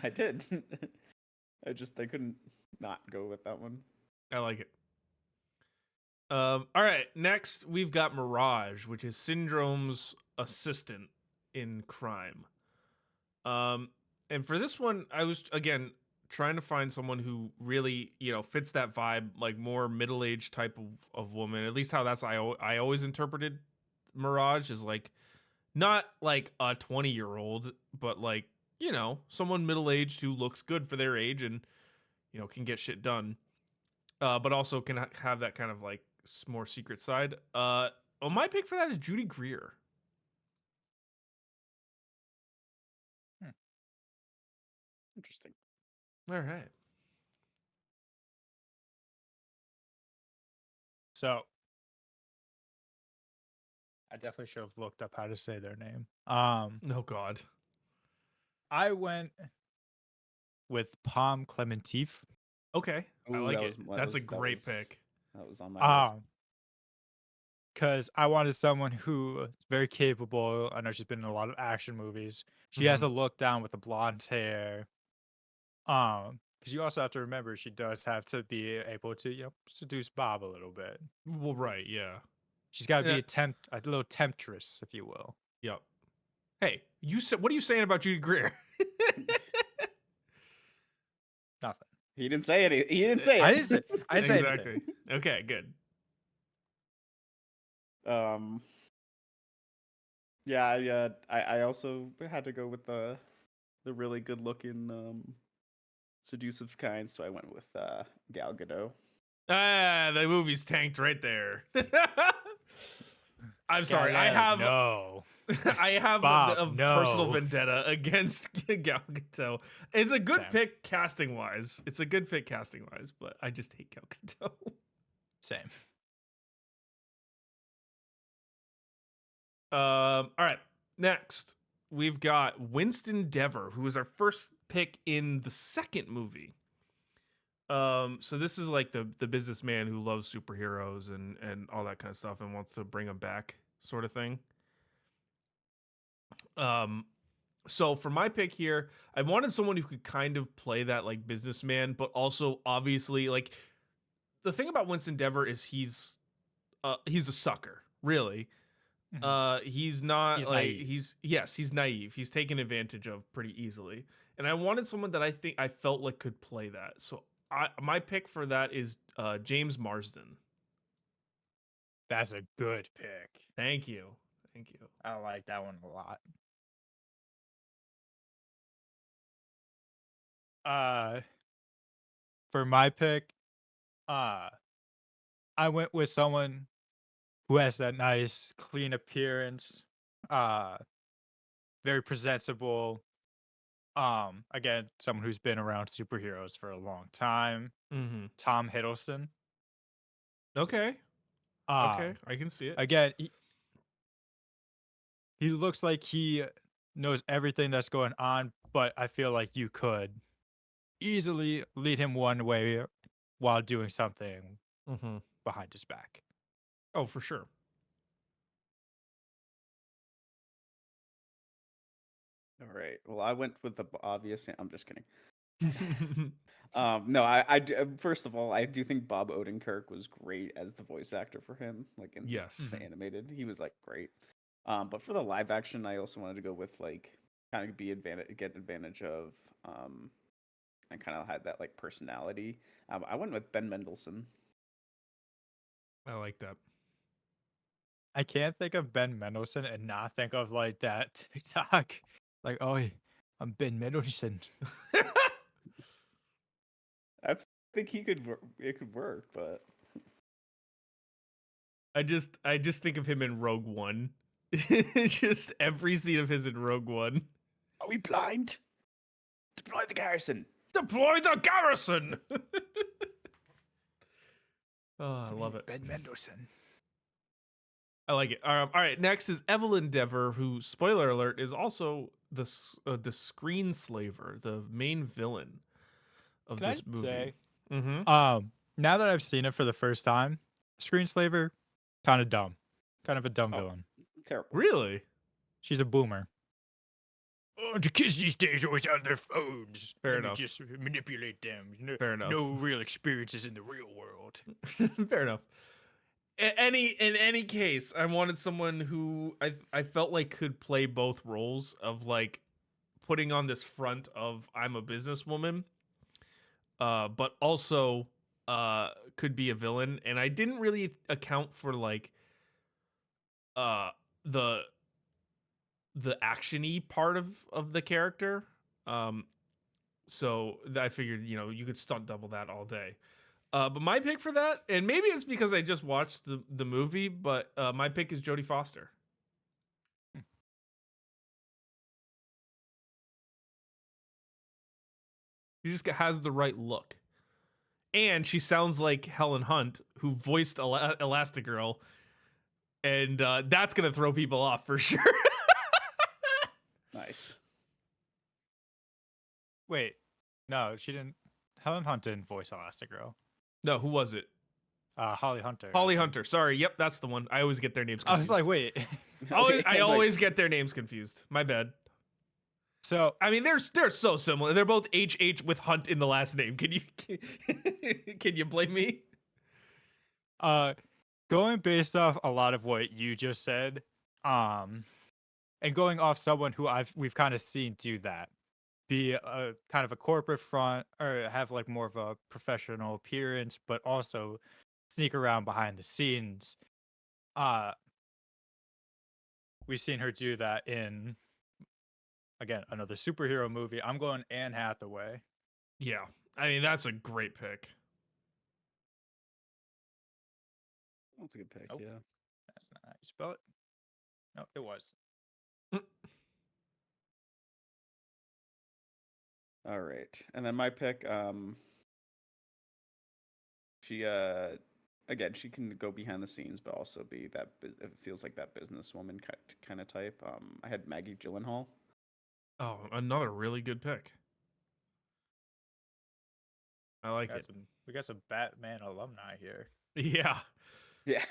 I did. I couldn't not go with that one. I like it. All right. Next, we've got Mirage, which is Syndrome's assistant in crime. And for this one, I was again trying to find someone who really, fits that vibe, like more middle-aged type of woman. At least how I always interpreted Mirage is like not like a 20-year-old, but like, someone middle-aged who looks good for their age and, can get shit done. But also can have that kind of like more secret side. My pick for that is Judy Greer. Interesting. All right. So I definitely should have looked up how to say their name. Oh God. I went with Palm Clementif. Okay, I Ooh, like that it. was- that That's a was- that great was- pick. That was on my list. Because I wanted someone who is very capable. I know she's been in a lot of action movies. She has a look down with the blonde hair. Because you also have to remember she does have to be able to, seduce Bob a little bit. Well, right, yeah. She's got to be Yeah. a little temptress, if you will. Yep. Hey, you said what are you saying about Judy Greer? Nothing. He didn't say it. He didn't say it. I didn't say anything. Exactly. Okay, good. Yeah, I also had to go with the really good looking seductive kind, so I went with Gal Gadot. Ah, the movie's tanked right there. I'm sorry. I have no. I have Bob, a personal no. vendetta against Gal Gadot. It's a good Same. pick casting wise. But I just hate Gal Gadot. Same. All right. Next, we've got Winston Dever, who is our first pick in the second movie. So this is like the businessman who loves superheroes and all that kind of stuff and wants to bring them back, sort of thing. So for my pick here, I wanted someone who could kind of play that like businessman, but also obviously like the thing about Winston Dever is he's a sucker, really. He's not He's like naive. he's naive. He's taken advantage of pretty easily. And I wanted someone that I felt like could play that. So my pick for that is James Marsden. That's a good pick. Thank you. I like that one a lot. For my pick, I went with someone who has that nice, clean appearance, very presentable. Again, someone who's been around superheroes for a long time. Mm-hmm. Tom Hiddleston. Okay. Okay, I can see it. Again, he looks like he knows everything that's going on, but I feel like you could easily lead him one way while doing something Mm-hmm. behind his back. Oh, for sure. All right. Well, I went with the obvious. I'm just kidding. No, first of all, I do think Bob Odenkirk was great as the voice actor for him, like in Yes. the animated. He was like great. But for the live action, I also wanted to go with like kind of get advantage of, and kind of had that like personality. I went with Ben Mendelsohn. I like that. I can't think of Ben Mendelsohn and not think of like that TikTok. Like, oh, I'm Ben Mendelsohn. I think it could work, but I just think of him in Rogue One. Just every scene of his in Rogue One. Are we blind? Deploy the garrison. Deploy the garrison. Oh, I love it. Ben Mendelsohn. I like it. All right, next is Evelyn Dever, who, spoiler alert, is also the screenslaver, the main villain of Can this I movie. say, Mm-hmm. now that I've seen it for the first time, Screenslaver, kind of dumb. Kind of a dumb villain. Terrible. Really? She's a boomer. Oh, the kids these days always on their phones. Fair Let me enough. just manipulate them. Fair enough. No real experiences in the real world. Fair enough. In any case, I wanted someone who I felt like could play both roles of like putting on this front of I'm a businesswoman, but also could be a villain. And I didn't really account for like the actiony part of the character. So I figured, you could stunt double that all day. But my pick for that, and maybe it's because I just watched the movie, but my pick is Jodie Foster. She just has the right look. And she sounds like Helen Hunt, who voiced Elastigirl. And that's going to throw people off for sure. Nice. Wait, no, she didn't. Helen Hunt didn't voice Elastigirl. No, who was it? Holly Hunter. Holly Hunter. Sorry. Yep, that's the one. I always get their names I confused. was like, wait. I always get their names confused. My bad. So I mean, they're so similar. They're both HH with Hunt in the last name. Can you blame me? going based off a lot of what you just said, and going off someone who we've kind of seen do that, be a kind of a corporate front or have like more of a professional appearance, but also sneak around behind the scenes. We've seen her do that in, again, another superhero movie. I'm going Anne Hathaway. Yeah. I mean, that's a great pick. That's a good pick. Nope. Yeah. That's not how you spell it. No, it was. All right, and then my pick. She again, she can go behind the scenes, but also be that. It feels like that businesswoman kind of type. I had Maggie Gyllenhaal. Oh, another really good pick. I like it. We got some Batman alumni here. Yeah. Yeah.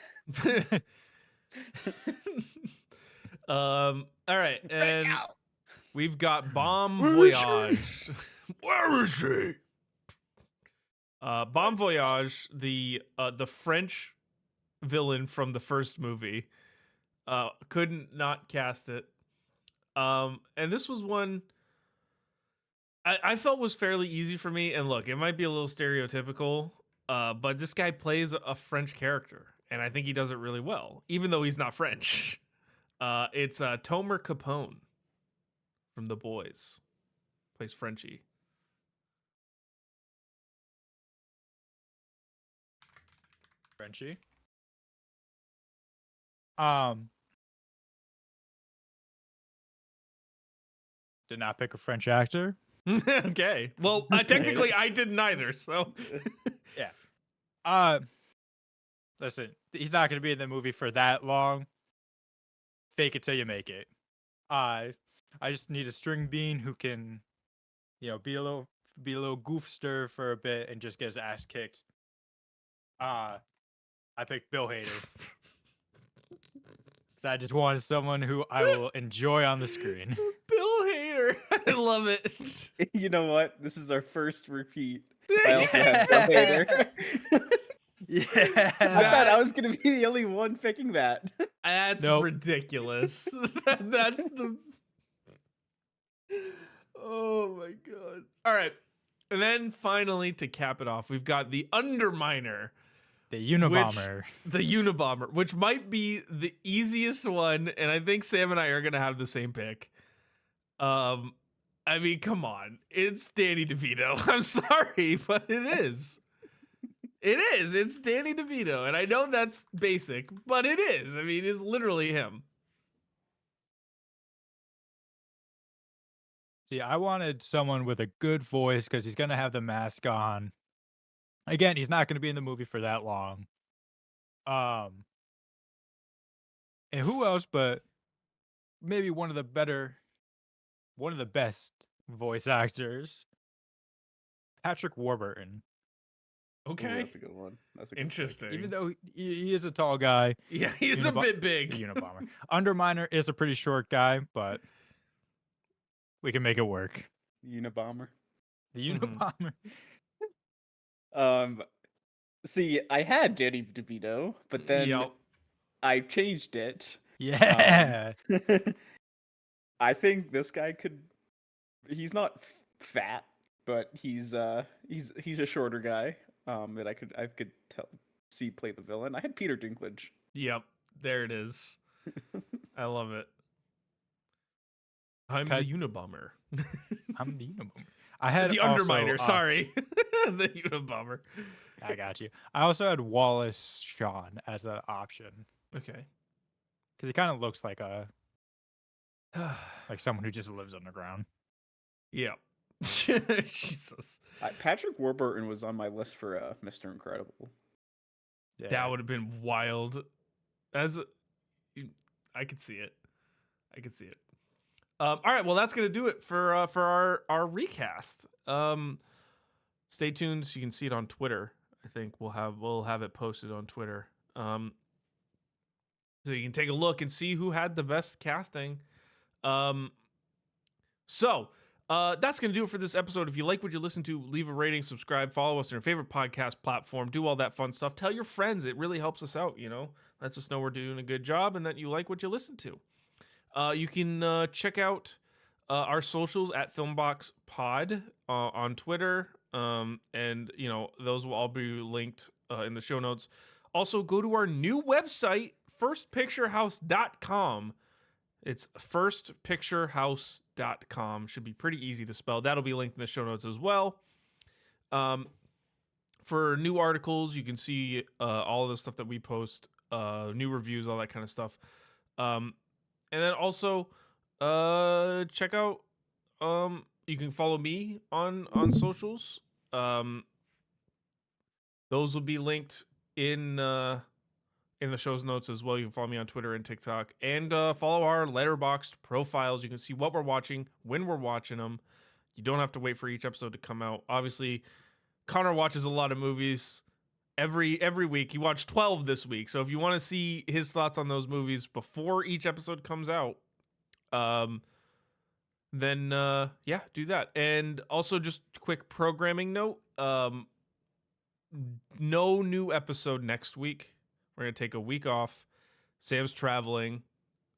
All right, and we've got Bon Where is Voyage. Where is he? Bon Voyage, the French villain from the first movie. Couldn't not cast it. And this was one I felt was fairly easy for me. And look, it might be a little stereotypical, but this guy plays a French character, and I think he does it really well, even though he's not French. It's Tomer Capone from The Boys. Plays Frenchie. Frenchie. Did not pick a French actor. Okay. Well, technically I didn't either, so. Yeah. Listen, he's not going to be in the movie for that long. Fake it till you make it. I just need a string bean who can, be a little goofster for a bit and just get his ass kicked. I picked Bill Hader. Because I just wanted someone who I will enjoy on the screen. Bill Hader. I love it. You know what? This is our first repeat. I also have Bill Hader. Yeah. I thought I was gonna be the only one picking that. That's Nope. ridiculous. That's the. Oh my god! All right, and then finally to cap it off, we've got the Underminer, The Unabomber. the Unabomber, which might be the easiest one, and I think Sam and I are gonna have the same pick. I mean, come on, it's Danny DeVito. I'm sorry, but it is. It is. It's Danny DeVito, and I know that's basic, but it is. I mean, it's literally him. See, I wanted someone with a good voice because he's gonna have the mask on. Again, he's not gonna be in the movie for that long. Um, and who else but maybe one of the best voice actors, Patrick Warburton. Ooh, Okay. that's a good one. That's a good pick. Interesting. Even though he is a tall guy, yeah, he's a bit the big. Unabomber. Underminer is a pretty short guy, but we can make it work. Unabomber. The Mhm. Unabomber. See, I had Danny DeVito, but then Yep. I changed it. Yeah. I think this guy could. He's not fat, but he's a shorter guy. That I could see play the villain. I had Peter Dinklage. Yep. There it is. I love it. I'm Cut. the Unabomber. I'm the Unabomber. I had the also, Underminer, sorry. the Unabomber. I got you. I also had Wallace Shawn as an option Okay. because he kind of looks like someone who just lives underground. yeah. Jesus. Patrick Warburton was on my list for Mr. Incredible. Yeah. That would have been wild. I could see it. I could see it. All right, well that's gonna do it for our recast. Stay tuned so you can see it on Twitter. I think we'll have it posted on Twitter. So you can take a look and see who had the best casting. So that's going to do it for this episode. If you like what you listen to, leave a rating, subscribe, follow us on your favorite podcast platform, do all that fun stuff. Tell your friends. It really helps us out, lets us know we're doing a good job and that you like what you listen to. You can check out our socials at Filmbox Pod on Twitter. And, those will all be linked in the show notes. Also, go to our new website, firstpicturehouse.com. It's firstpicturehouse.com. Should be pretty easy to spell. That'll be linked in the show notes as well. For new articles, you can see all of the stuff that we post, new reviews, all that kind of stuff. And then also check out. You can follow me on socials. Those will be linked in the show's notes as well. You can follow me on Twitter and TikTok, and follow our Letterboxd profiles. You can see what we're watching, when we're watching them. You don't have to wait for each episode to come out. Obviously, Connor watches a lot of movies every week. He watched 12 this week. So if you want to see his thoughts on those movies before each episode comes out, then yeah, do that. And also just quick programming note, no new episode next week. We're going to take a week off. Sam's traveling,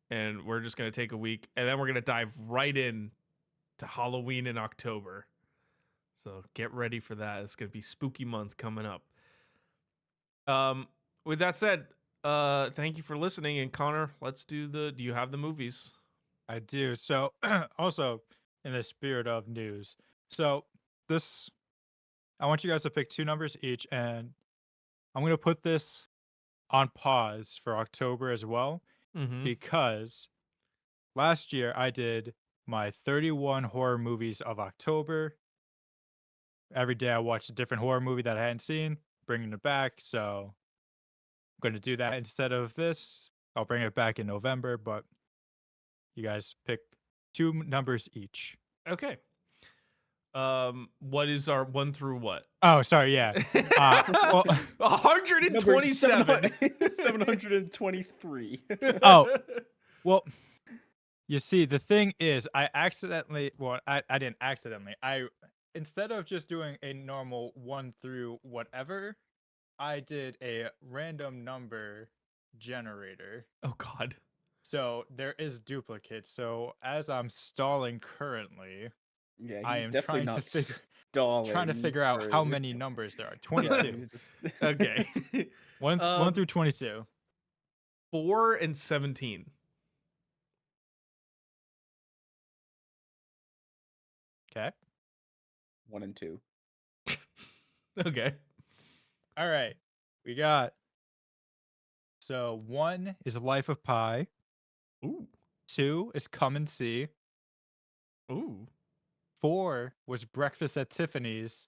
and we're just going to take a week, and then we're going to dive right in to Halloween in October. So get ready for that. It's going to be spooky month coming up. With that said, thank you for listening. And Connor, do you have the movies? I do. So, also in the spirit of news, so I want you guys to pick two numbers each, and I'm going to put this on pause for October as well, because last year I did my 31 horror movies of October. Every day I watched a different horror movie that I hadn't seen, bringing it back. So I'm going to do that instead of this. I'll bring it back in November, but you guys pick two numbers each. Okay. What is our 1 through what? Oh, sorry. Yeah. Well, 127. 723. oh, well, you see, the thing is, I accidentally, well, I didn't accidentally. Instead of just doing a normal 1 through whatever, I did a random number generator. Oh, God. So there is duplicates. So as I'm stalling currently, Yeah, I he's am definitely trying to not figure out how many numbers there are. 22. Okay. 1 through 22. 4 and 17. Okay. 1 and 2. Okay. All right. We got. So 1 is Life of Pi. Ooh. 2 is Come and See. Ooh. 4 was Breakfast at Tiffany's,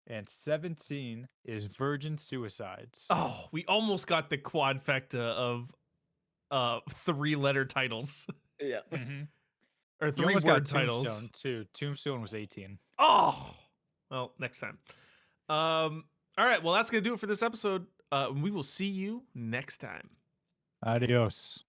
and 17 is Virgin Suicides. Oh, we almost got the quadfecta of 3-letter titles Yeah. Mhm. or You almost got 3-word titles. Tombstone too. Tombstone was 18. Oh, well, next time. All right, well, that's gonna do it for this episode. We will see you next time. Adios.